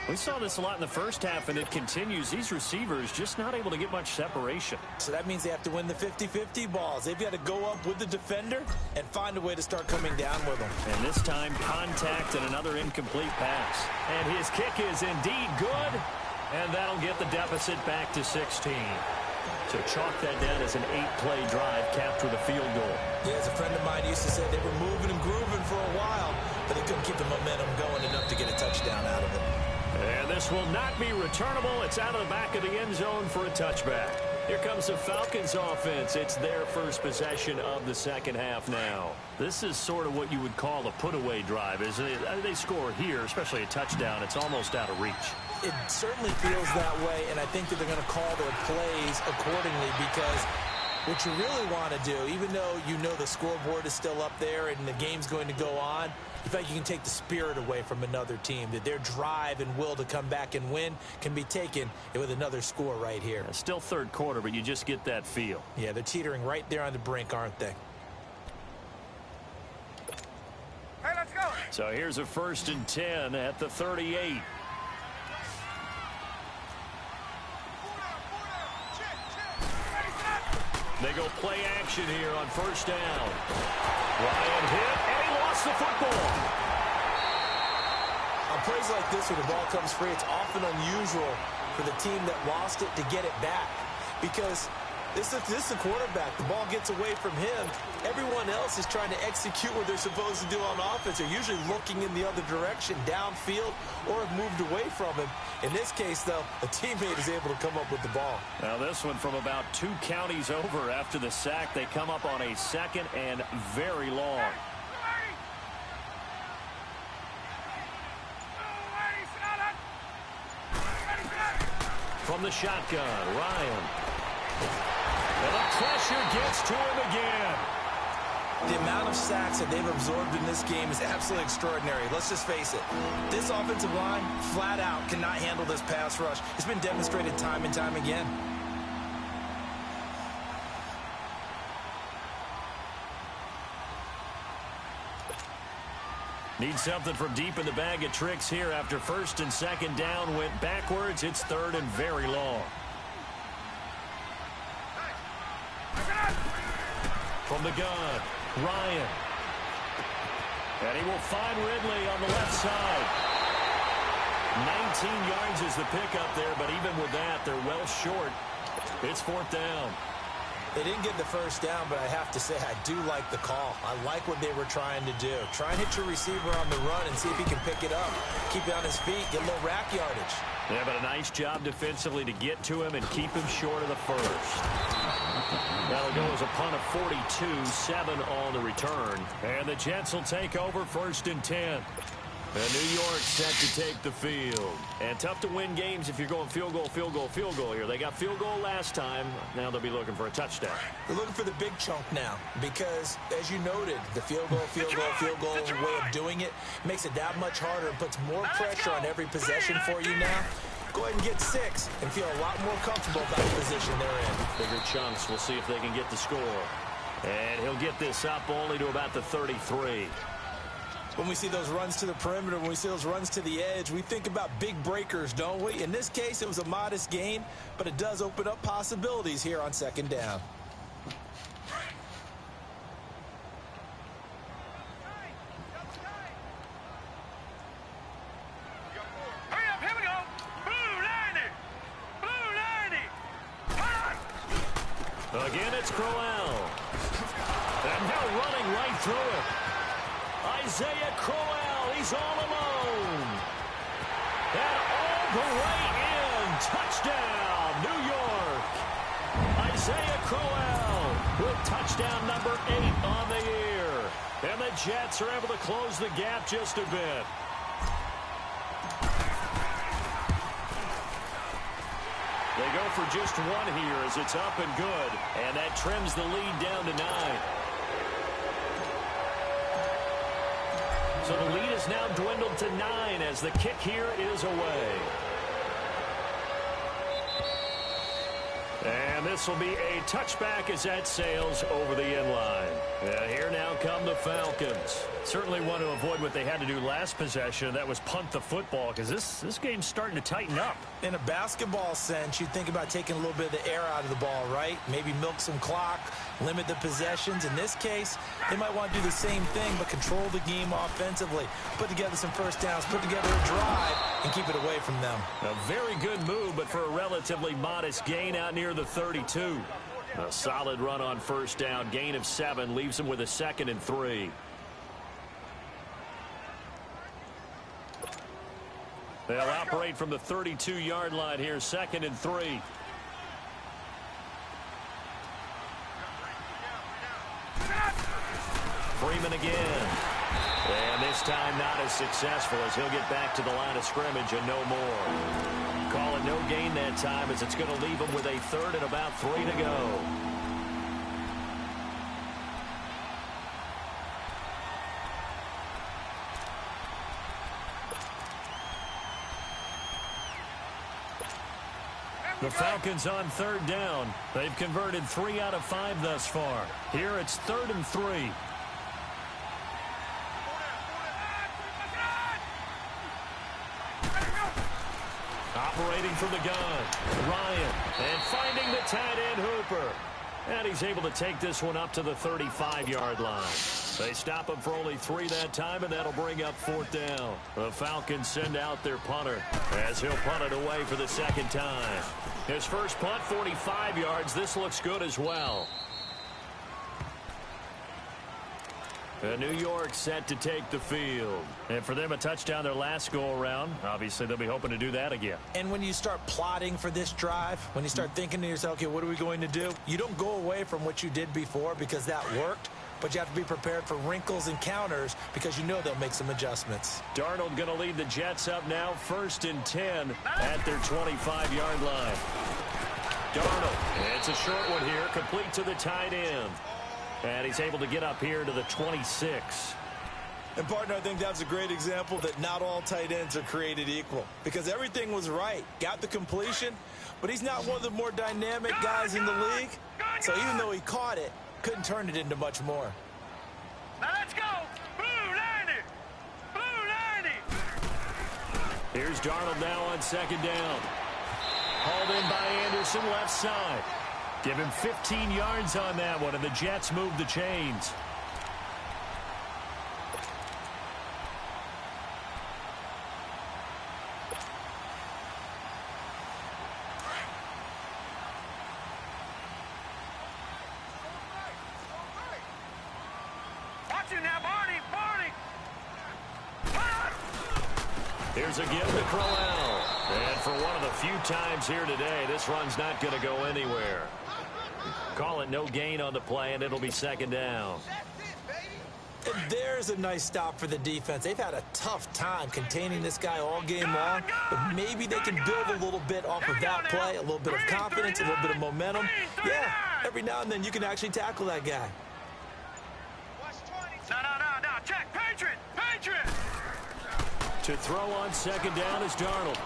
We saw this a lot in the first half, and it continues. These receivers just not able to get much separation. So that means they have to win the 50-50 balls. They've got to go up with the defender and find a way to start coming down with them. And this time, contact and another incomplete pass. And his kick is indeed good, and that'll get the deficit back to 16. So chalk that down as an 8-play drive capped with a field goal. Yeah, as a friend of mine used to say, they were moving and grooving for a while, but they couldn't keep the momentum going enough to get a touchdown out of it. And this will not be returnable. It's out of the back of the end zone for a touchback. Here comes the Falcons offense. It's their first possession of the second half now. This is sort of what you would call a put-away drive, isn't it? They score here, especially a touchdown. It's almost out of reach. It certainly feels that way, and I think that they're going to call their plays accordingly because what you really want to do, even though you know the scoreboard is still up there and the game's going to go on, in fact, you can take the spirit away from another team, that their drive and will to come back and win can be taken with another score right here. Still third quarter, but you just get that feel. Yeah, they're teetering right there on the brink, aren't they? Hey, let's go. So here's a 1st and 10 at the 38. They go play action here on first down. Ryan hit, and he lost the football. On plays like this where the ball comes free, it's often unusual for the team that lost it to get it back because this is the quarterback. The ball gets away from him. Everyone else is trying to execute what they're supposed to do on offense. They're usually looking in the other direction, downfield, or have moved away from him. In this case, though, a teammate is able to come up with the ball. Now this one from about 2 counties over after the sack. They come up on a 2nd and very long. From the shotgun, Ryan. And the pressure gets to him again. The amount of sacks that they've absorbed in this game is absolutely extraordinary. Let's just face it. This offensive line, flat out, cannot handle this pass rush. It's been demonstrated time and time again. Need something from deep in the bag of tricks here after 1st and 2nd down went backwards. It's 3rd and very long. From the gun, Ryan. And he will find Ridley on the left side. 19 yards is the pickup there, but even with that, they're well short. It's 4th down. They didn't get the first down, but I have to say I do like the call. I like what they were trying to do. Try and hit your receiver on the run and see if he can pick it up. Keep it on his feet, get a little rack yardage. Yeah, but a nice job defensively to get to him and keep him short of the first. That'll go as a punt of 42, 7 on the return. And the Jets will take over 1st and 10. And New York set to take the field. And tough to win games if you're going field goal here. They got field goal last time. Now they'll be looking for a touchdown. They're looking for the big chunk now because, as you noted, the field goal way of doing it makes it that much harder and puts more pressure on every possession for you now. Go ahead and get 6 and feel a lot more comfortable about the position they're in. Bigger chunks. We'll see if they can get the score. And he'll get this up only to about the 33. When we see those runs to the perimeter, when we see those runs to the edge, we think about big breakers, don't we? In this case, it was a modest gain, but it does open up possibilities here on 2nd down. Hurry up, here we go. Blue 90. Again, it's Crowell. And now running right through it. Isaiah Crowell, he's all alone. And all way in. Touchdown, New York. Isaiah Crowell with touchdown number 8 on the year. And the Jets are able to close the gap just a bit. They go for just one here as it's up and good. And that trims the lead down to 9. So the lead is now dwindled to 9 as the kick here is away. And this will be a touchback as that sails over the end line. Here now come the Falcons. Certainly want to avoid what they had to do last possession. That was punt the football because this game's starting to tighten up. In a basketball sense, you think about taking a little bit of the air out of the ball, right? Maybe milk some clock, limit the possessions. In this case, they might want to do the same thing but control the game offensively. Put together some first downs, put together a drive, and keep it away from them. A very good move, but for a relatively modest gain out near the 32. A solid run on first down. Gain of 7 leaves them with a 2nd and 3. They'll operate from the 32-yard line here, 2nd and 3. Freeman again. And this time not as successful as he'll get back to the line of scrimmage and no more. Call it no gain that time as it's going to leave him with a 3rd and about 3 to go. The Falcons on 3rd down. They've converted 3 out of 5 thus far. Here it's 3rd and 3. Operating from the gun, Ryan, and finding the tight end Hooper. And he's able to take this one up to the 35-yard line. They stop him for only 3 that time, and that'll bring up 4th down. The Falcons send out their punter as he'll punt it away for the 2nd time. His first punt, 45 yards. This looks good as well. And New York set to take the field. And for them, a touchdown their last go-around. Obviously, they'll be hoping to do that again. And when you start plotting for this drive, when you start thinking to yourself, okay, what are we going to do? You don't go away from what you did before because that worked. But you have to be prepared for wrinkles and counters because you know they'll make some adjustments. Darnold going to lead the Jets up now, 1st and 10 at their 25-yard line. Darnold, it's a short one here, complete to the tight end. And he's able to get up here to the 26. And, partner, I think that's a great example that not all tight ends are created equal. Because everything was right. Got the completion, but he's not one of the more dynamic guys in the league. So even though he caught it, couldn't turn it into much more. Now let's go. Blue 90. Blue 90. Here's Darnold now on 2nd down. Hauled in by Anderson, left side. Give him 15 yards on that one, and the Jets move the chains. Watch it now, Barney. Barney. Here's a give to Crowell. And for one of the few times here today, this run's not going to go anywhere. Call it no gain on the play, and it'll be 2nd down. And there's a nice stop for the defense. They've had a tough time containing this guy all game long, but maybe they can build a little bit off of that play, a little bit of confidence, a little bit of momentum. Yeah, every now and then you can actually tackle that guy. No. Check. Patriot. Patriot. To throw on 2nd down is Darnold.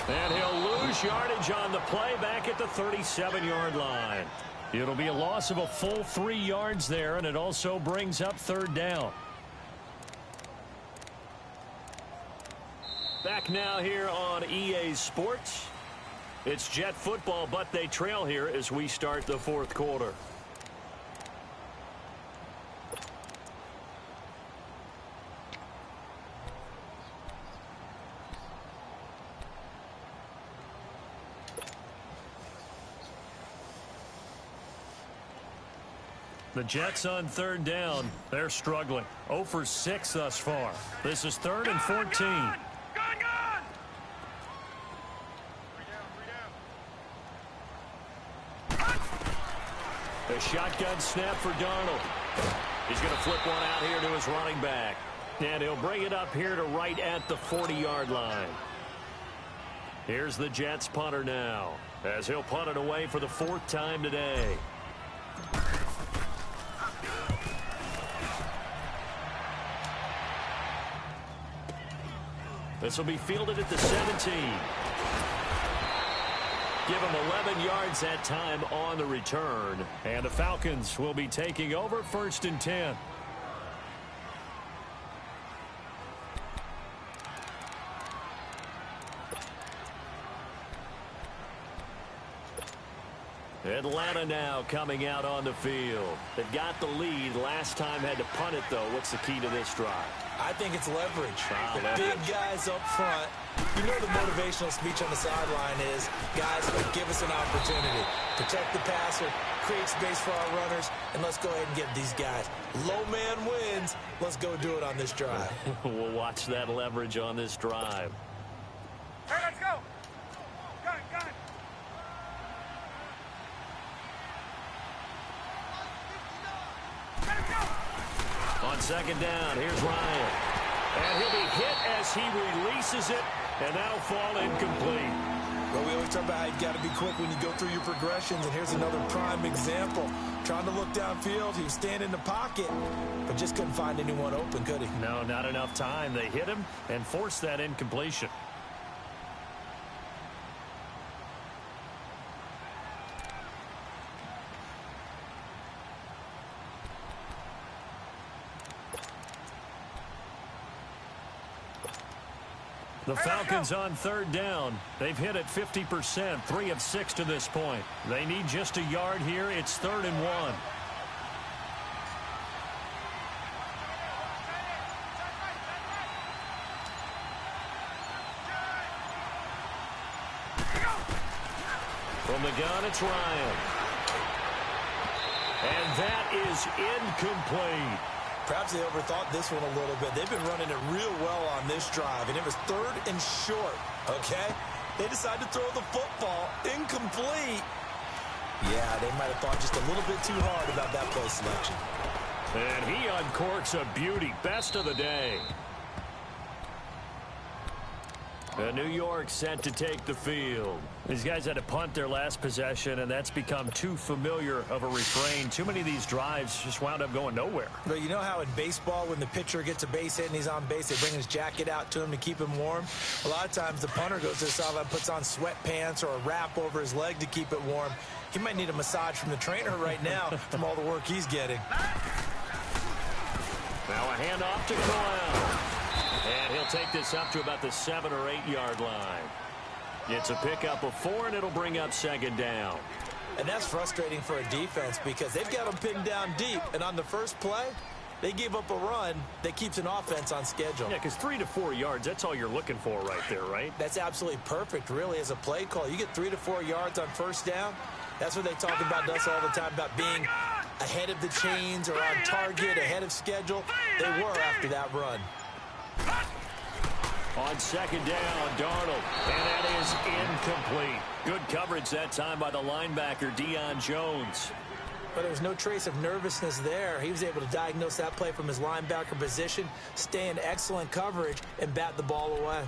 And he'll lose yardage on the play back at the 37-yard line. It'll be a loss of a full 3 yards there, and it also brings up 3rd down. Back now here on EA Sports. It's Jet football, but they trail here as we start the 4th quarter. The Jets on third down. They're struggling. 0 for 6 thus far. This is 3rd and 14. Gun! The shotgun snap for Darnold. He's going to flip one out here to his running back. And he'll bring it up here to right at the 40-yard line. Here's the Jets punter now, as he'll punt it away for the 4th time today. This will be fielded at the 17. Give him 11 yards that time on the return. And the Falcons will be taking over 1st and 10. Atlanta now coming out on the field. They've got the lead. Last time had to punt it, though. What's the key to this drive? I think it's leverage. The leverage. big guys up front. You know the motivational speech on the sideline is, guys, give us an opportunity. Protect the passer, create space for our runners, and let's go ahead and get these guys. Low man wins. Let's go do it on this drive. We'll watch that leverage on this drive. Hey, let's go! Gun! Let's go! On 2nd down, here's Ryan. And he'll be hit as he releases it, and that'll fall incomplete. Well, we always talk about how you got to be quick when you go through your progressions, and here's another prime example. Trying to look downfield, he was standing in the pocket, but just couldn't find anyone open, could he? No, not enough time. They hit him and forced that incompletion. The Falcons on 3rd down. They've hit it 50%, 3 of 6 to this point. They need just a yard here. It's 3rd and 1. From the gun, it's Ryan. And that is incomplete. Perhaps they overthought this one a little bit. They've been running it real well on this drive, and it was 3rd and short, okay? They decided to throw the football incomplete. Yeah, they might have thought just a little bit too hard about that play selection. And he uncorks a beauty. Best of the day. New York set to take the field. These guys had to punt their last possession, and that's become too familiar of a refrain. Too many of these drives just wound up going nowhere. But you know how in baseball, when the pitcher gets a base hit and he's on base, they bring his jacket out to him to keep him warm? A lot of times the punter goes to the sideline, puts on sweatpants or a wrap over his leg to keep it warm. He might need a massage from the trainer right now from all the work he's getting. Now a handoff to Corral. And he'll take this up to about the 7 or 8 yard line. It's a pickup of 4, and it'll bring up 2nd down. And that's frustrating for a defense because they've got them pinned down deep. And on the first play, they gave up a run that keeps an offense on schedule. Yeah, because 3 to 4 yards, that's all you're looking for right there, right? That's absolutely perfect, really, as a play call. You get 3 to 4 yards on 1st down. That's what they talk about us all the time, about being ahead of the chains or on target, ahead of schedule. They were after that run. On 2nd down, Darnold, and that is incomplete. Good coverage that time by the linebacker, Deion Jones. But there was no trace of nervousness there. He was able to diagnose that play from his linebacker position, stay in excellent coverage, and bat the ball away.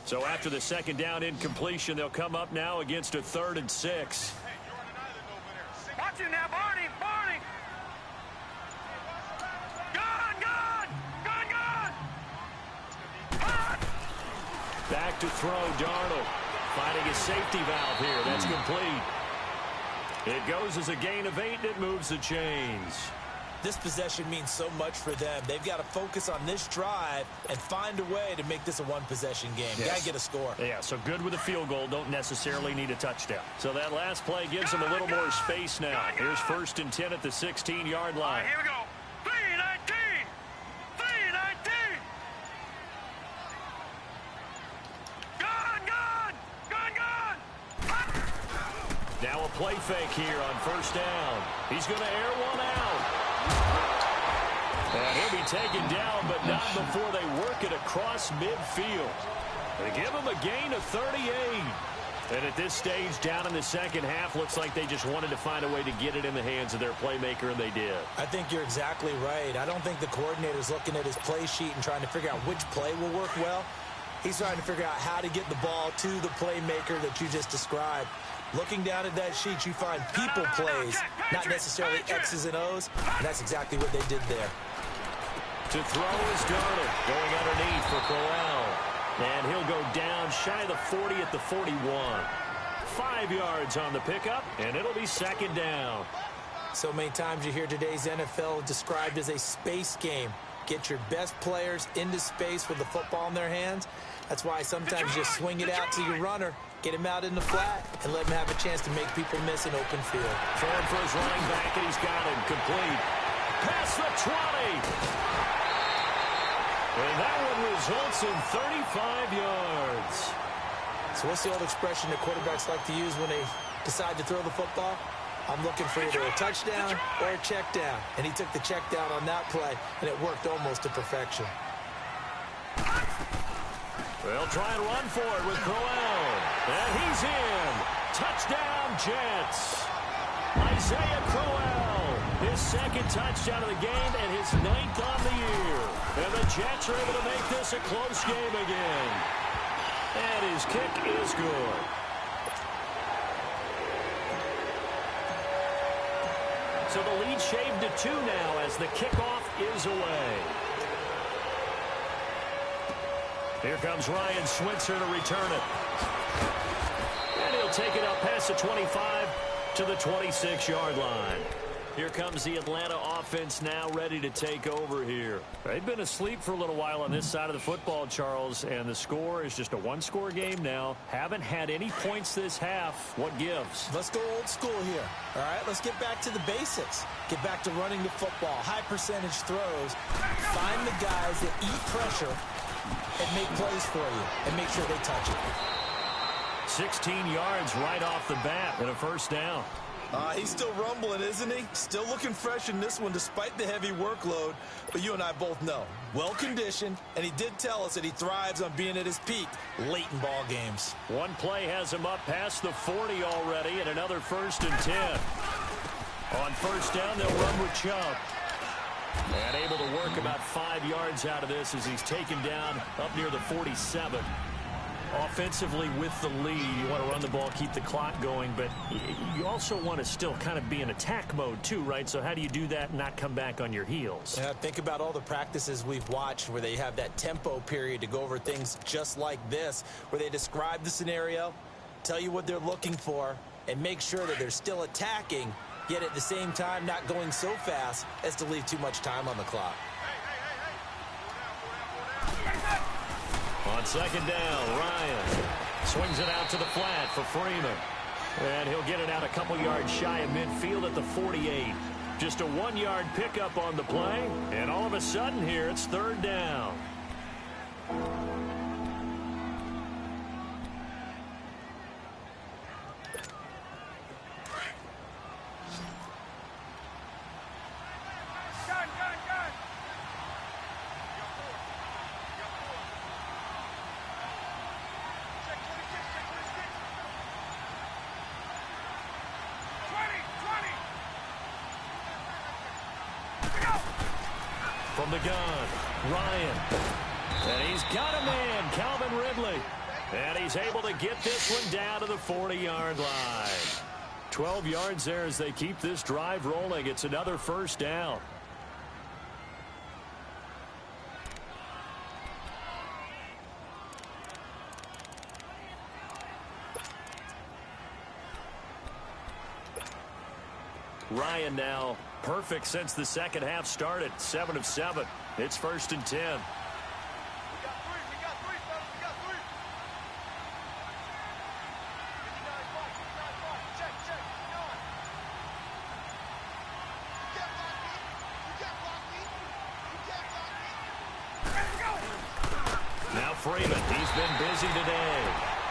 So after the 2nd down incompletion, they'll come up now against a 3rd and 6. Watch it now, Barney! Gun! Back to throw, Darnold. Finding a safety valve here. That's complete. It goes as a gain of 8, and it moves the chains. This possession means so much for them. They've got to focus on this drive and find a way to make this a one-possession game. Yes. Got to get a score. Yeah, so good with a field goal. Don't necessarily need a touchdown. So that last play gives them a little more space now. Here's 1st and 10 at the 16-yard line. Here we go. 3-19! Now a play fake here on first down. He's going to air one out. And he'll be taken down, but not before they work it across midfield. They give him a gain of 38. And at this stage, down in the second half, looks like they just wanted to find a way to get it in the hands of their playmaker, and they did. I think you're exactly right. I don't think the coordinator's looking at his play sheet and trying to figure out which play will work well. He's trying to figure out how to get the ball to the playmaker that you just described. Looking down at that sheet, you find people plays, not necessarily X's and O's, and that's exactly what they did there. To throw is Darnold, going underneath for Crowell. And he'll go down shy of the 40 at the 41. 5 yards on the pickup, and it'll be second down. So many times you hear today's NFL described as a space game. Get your best players into space with the football in their hands. That's why sometimes you swing it out to your runner, get him out in the flat, and let him have a chance to make people miss an open field. Throwing for his running back, and he's got him complete. Past the 20. And that one results in 35 yards. So what's the old expression that quarterbacks like to use when they decide to throw the football? I'm looking for either a touchdown or a check down. And he took the check down on that play, and it worked almost to perfection. They'll try and run for it with Crowell. And he's in. Touchdown, Jets. Isaiah Crowell, his second touchdown of the game and his 9th on the year. And the Jets are able to make this a close game again. And his kick is good. So the lead shaved to 2 now as the kickoff is away. Here comes Ryan Switzer to return it. And he'll take it up past the 25 to the 26-yard line. Here comes the Atlanta offense now ready to take over here. They've been asleep for a little while on this side of the football, Charles, and the score is just a one-score game now. Haven't had any points this half. What gives? Let's go old school here. All right, let's get back to the basics. Get back to running the football, high percentage throws. Find the guys that eat pressure and make plays for you and make sure they touch it. 16 yards right off the bat and a first down. He's still rumbling, isn't he? Still looking fresh in this one despite the heavy workload. But you and I both know, well-conditioned, and he did tell us that he thrives on being at his peak late in ball games. One play has him up past the 40 already, and another 1st and 10. On first down, they'll run with Chubb. And able to work about 5 yards out of this as he's taken down up near the 47. Offensively with the lead, you want to run the ball, keep the clock going, but you also want to still kind of be in attack mode too, right? So how do you do that and not come back on your heels? Yeah, think about all the practices we've watched where they have that tempo period to go over things just like this, where they describe the scenario, tell you what they're looking for, and make sure that they're still attacking, yet at the same time not going so fast as to leave too much time on the clock. On second down, Ryan swings it out to the flat for Freeman. And he'll get it out a couple yards shy of midfield at the 48. Just a 1-yard pickup on the play. And all of a sudden here, it's third down. From the gun, Ryan. And he's got a man, Calvin Ridley. And he's able to get this one down to the 40-yard line. 12 yards there as they keep this drive rolling. It's another first down. Ryan now perfect since the second half started. 7 of 7. It's 1st and 10. We got three, fellas. We got three. 59 check. Now Freeman, he's been busy today.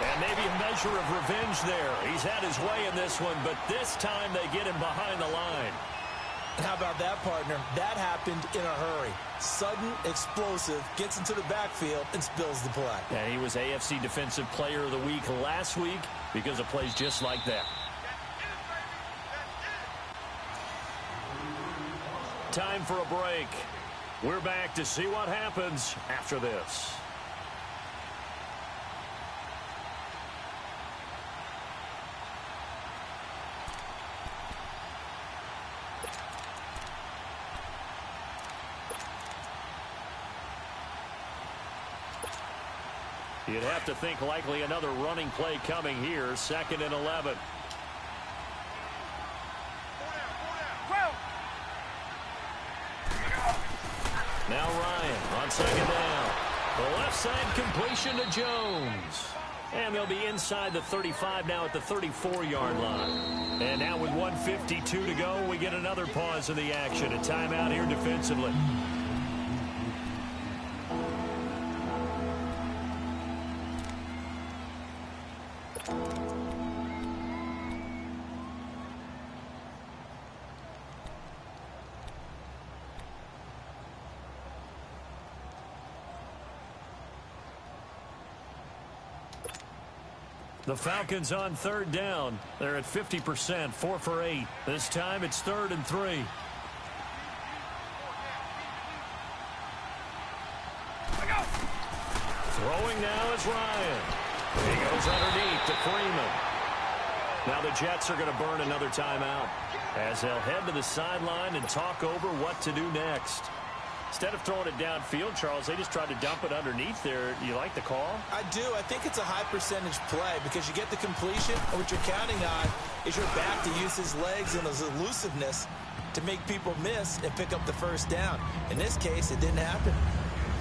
And maybe a measure of revenge there. He's had his way in this one, but this time they get him behind the line. And how about that, partner? That happened in a hurry. Sudden, explosive, gets into the backfield and spills the play. And he was AFC Defensive Player of the Week last week because of plays just like that. Time for a break. We're back to see what happens after this. You'd have to think likely another running play coming here. 2nd and 11. Now Ryan on 2nd down. The left side completion to Jones. And they'll be inside the 35 now at the 34-yard line. And now with 1:52 to go, we get another pause in the action. A timeout here defensively. The Falcons on 3rd down. They're at 50%, 4 for 8. This time it's 3rd and 3. Throwing now is Ryan. He goes underneath to Freeman. Now the Jets are going to burn another timeout as they'll head to the sideline and talk over what to do next. Instead of throwing it downfield, Charles, they just tried to dump it underneath there. You like the call? I do. I think it's a high percentage play because you get the completion, and what you're counting on is your back to use his legs and his elusiveness to make people miss and pick up the first down. In this case, it didn't happen.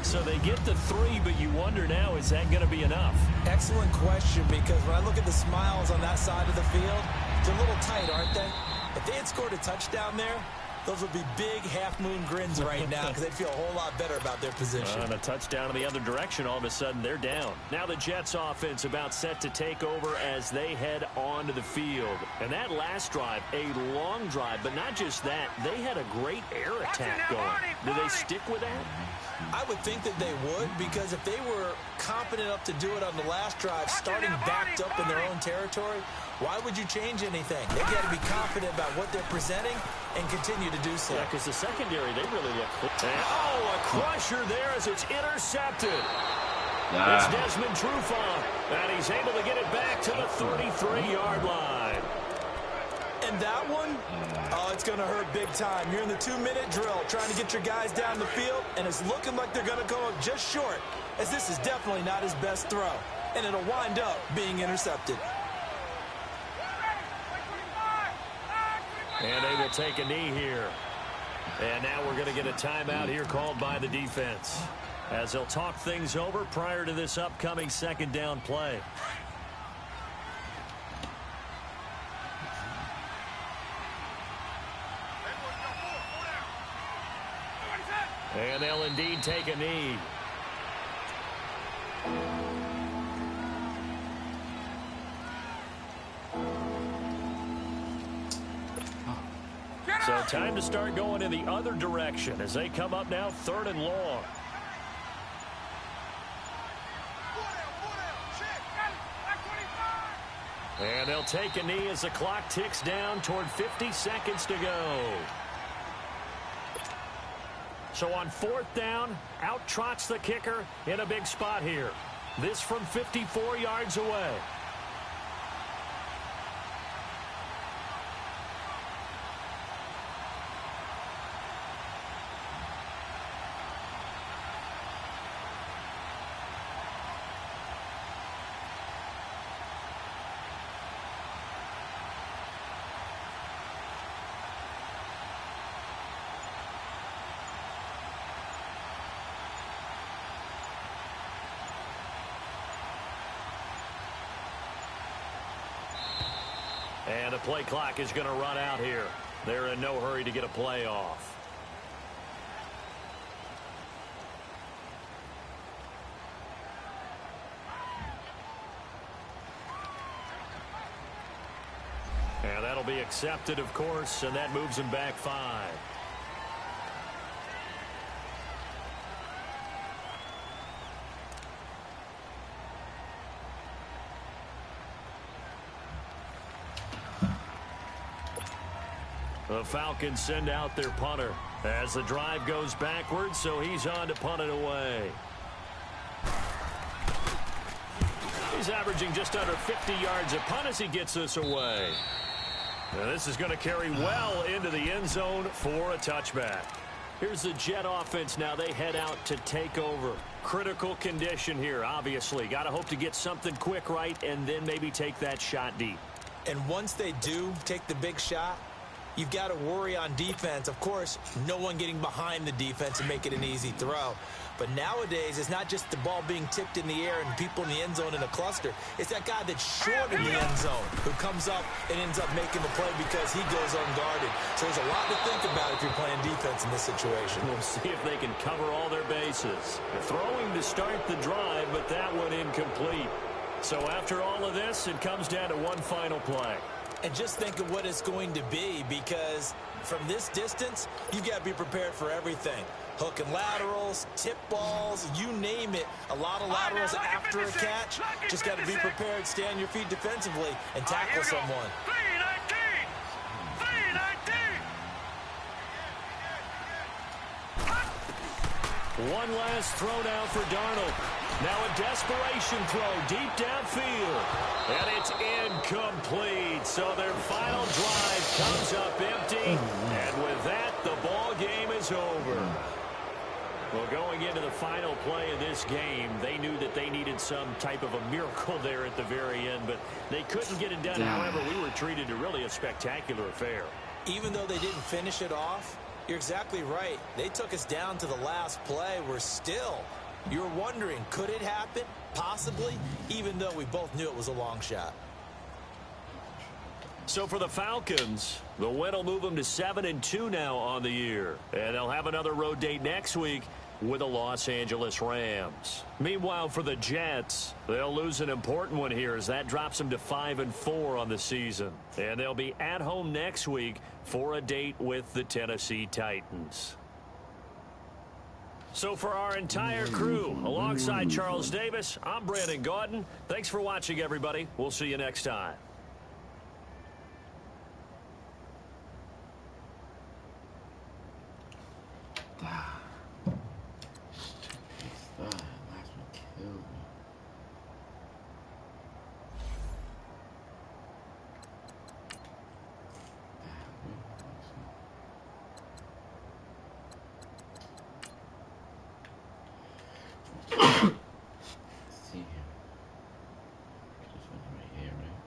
So they get the 3, but you wonder now, is that going to be enough? Excellent question, because when I look at the smiles on that side of the field, they're a little tight, aren't they? If they had scored a touchdown there, those would be big half-moon grins right now because they'd feel a whole lot better about their position. And a touchdown in the other direction, all of a sudden they're down. Now the Jets offense about set to take over as they head onto the field. And that last drive, a long drive, but not just that, they had a great air attack going. Do they stick with that? I would think that they would, because if they were confident enough to do it on the last drive, starting backed up in their own territory, why would you change anything? They've got to be confident about what they're presenting and continue to do so. Yeah, because the secondary, they really look cool. Oh, a crusher there as it's intercepted. It's Desmond Trufant, and he's able to get it back to the 33-yard line. And that one, oh, it's going to hurt big time. You're in the 2-minute drill trying to get your guys down the field, and it's looking like they're going to go up just short, as this is definitely not his best throw, and it'll wind up being intercepted. And they will take a knee here. And now we're going to get a timeout here called by the defense, as they'll talk things over prior to this upcoming 2nd down play. And they'll indeed take a knee. So time to start going in the other direction as they come up now 3rd and long. And they'll take a knee as the clock ticks down toward 50 seconds to go. So on 4th down, out trots the kicker in a big spot here. This from 54 yards away. And the play clock is going to run out here. They're in no hurry to get a play off. And that'll be accepted, of course, and that moves him back 5. The Falcons send out their punter as the drive goes backwards, so he's on to punt it away. He's averaging just under 50 yards a punt as he gets this away. Now this is going to carry well into the end zone for a touchback. Here's the Jet offense now. They head out to take over. Critical condition here, obviously. Got to hope to get something quick right and then maybe take that shot deep. And once they do take the big shot, you've got to worry on defense. Of course, no one getting behind the defense and make it an easy throw. But nowadays, it's not just the ball being tipped in the air and people in the end zone in a cluster. It's that guy that's short in the end zone who comes up and ends up making the play because he goes unguarded. So there's a lot to think about if you're playing defense in this situation. We'll see if they can cover all their bases. Throwing to start the drive, but that one incomplete. So after all of this, it comes down to one final play. And just think of what it's going to be, because from this distance, you've got to be prepared for everything. Hook and laterals, tip balls, you name it. A lot of laterals after a catch. Just got to be prepared, stay on your feet defensively, and tackle someone. 3-19. One last throw now for Darnold. Now a desperation throw deep downfield. And it's incomplete. So their final drive comes up empty. And with that, the ball game is over. Well, going into the final play of this game, they knew that they needed some type of a miracle there at the very end, but they couldn't get it done. However, we were treated to really a spectacular affair. Even though they didn't finish it off, you're exactly right. They took us down to the last play. We're still, you're wondering, could it happen? Possibly, even though we both knew it was a long shot. So for the Falcons, the win will move them to 7-2 now on the year. And they'll have another road date next week with the Los Angeles Rams. Meanwhile, for the Jets, they'll lose an important one here as that drops them to 5-4 on the season. And they'll be at home next week for a date with the Tennessee Titans. So for our entire crew, alongside Charles Davis, I'm Brandon Gaudin. Thanks for watching, everybody. We'll see you next time. See, this one's right here, right?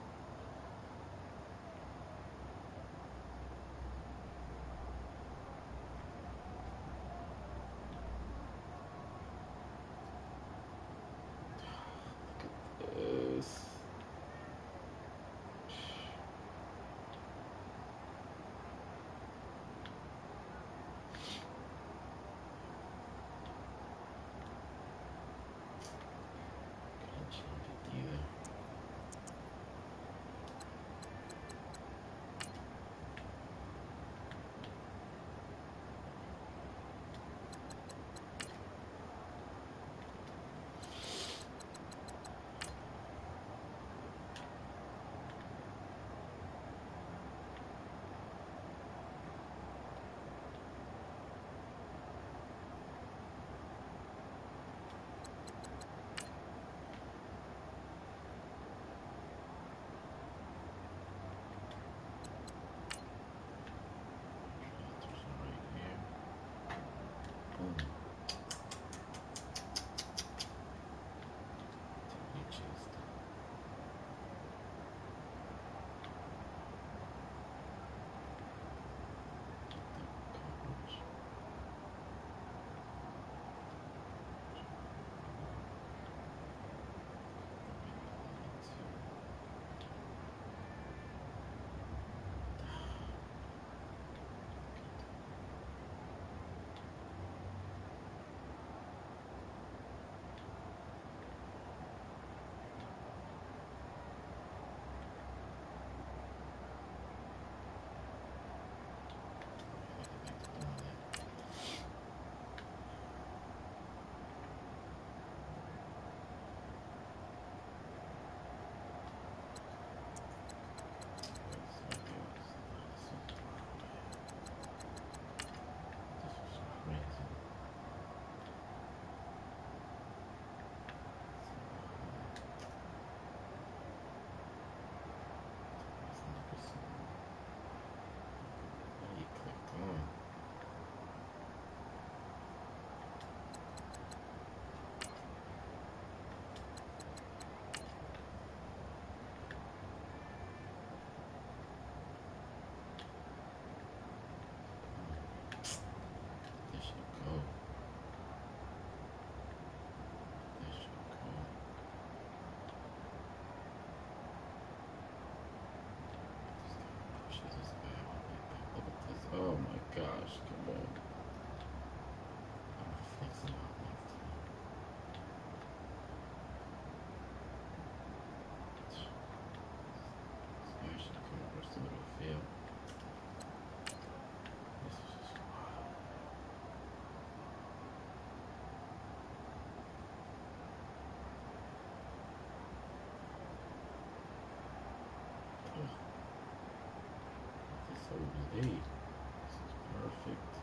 8. This is perfect.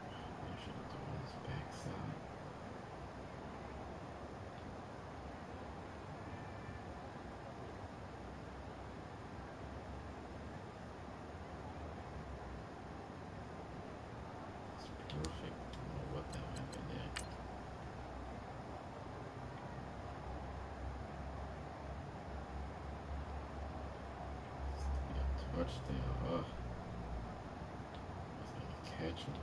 I should have done this backside. It's perfect. I don't know what that happened there. Touchdown. Was gonna catch him.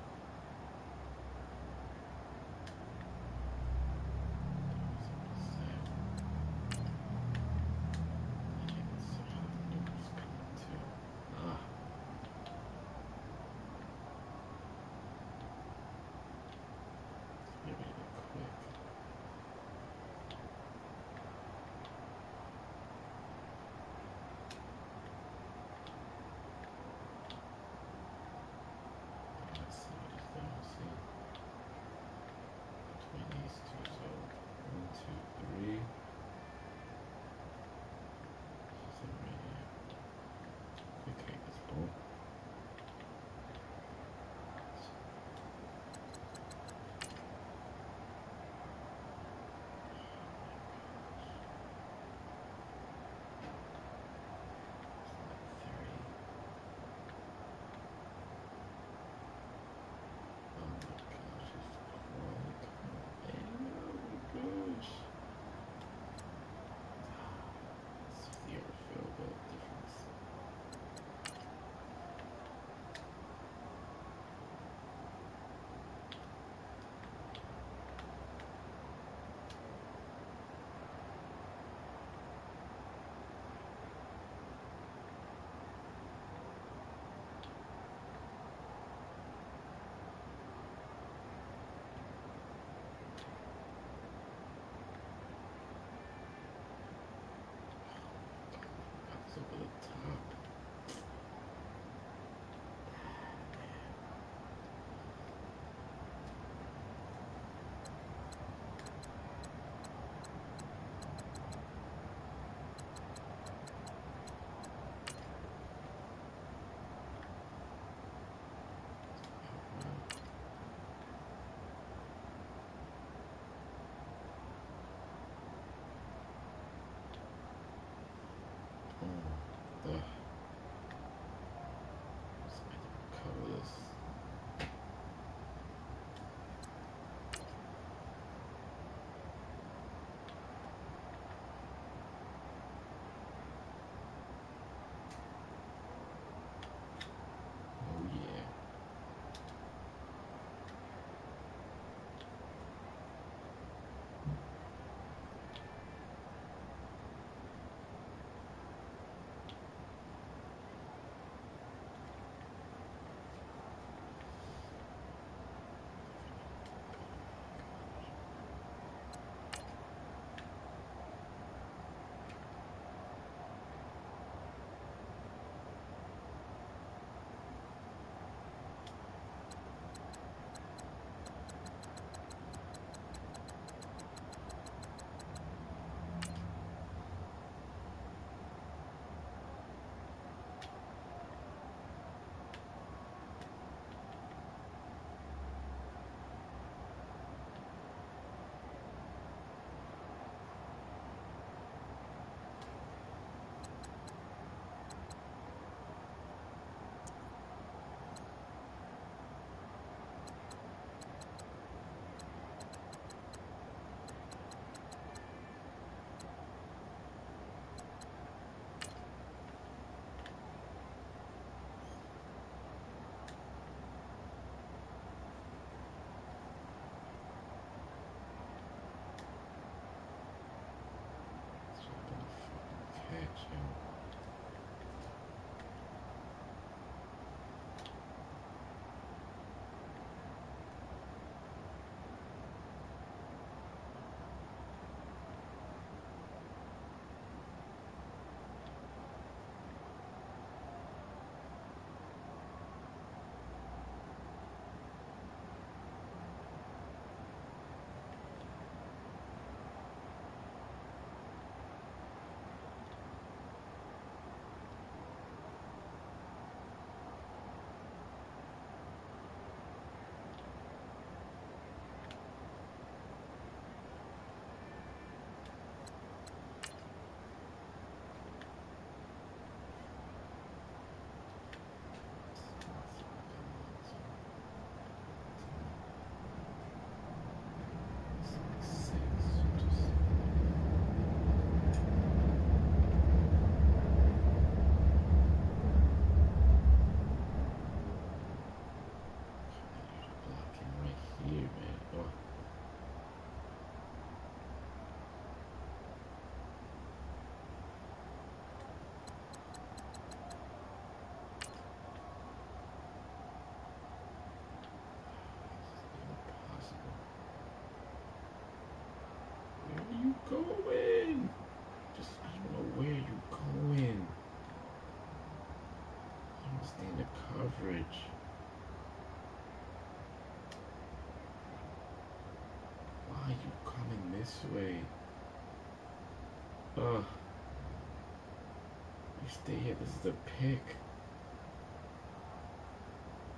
Stay here. This is a pick.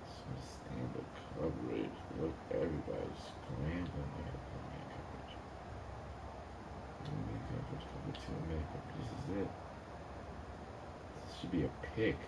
So stand the coverage. Look, everybody's scrambling there for man coverage. Man coverage, cover 2, man coverage. This is it. This should be a pick.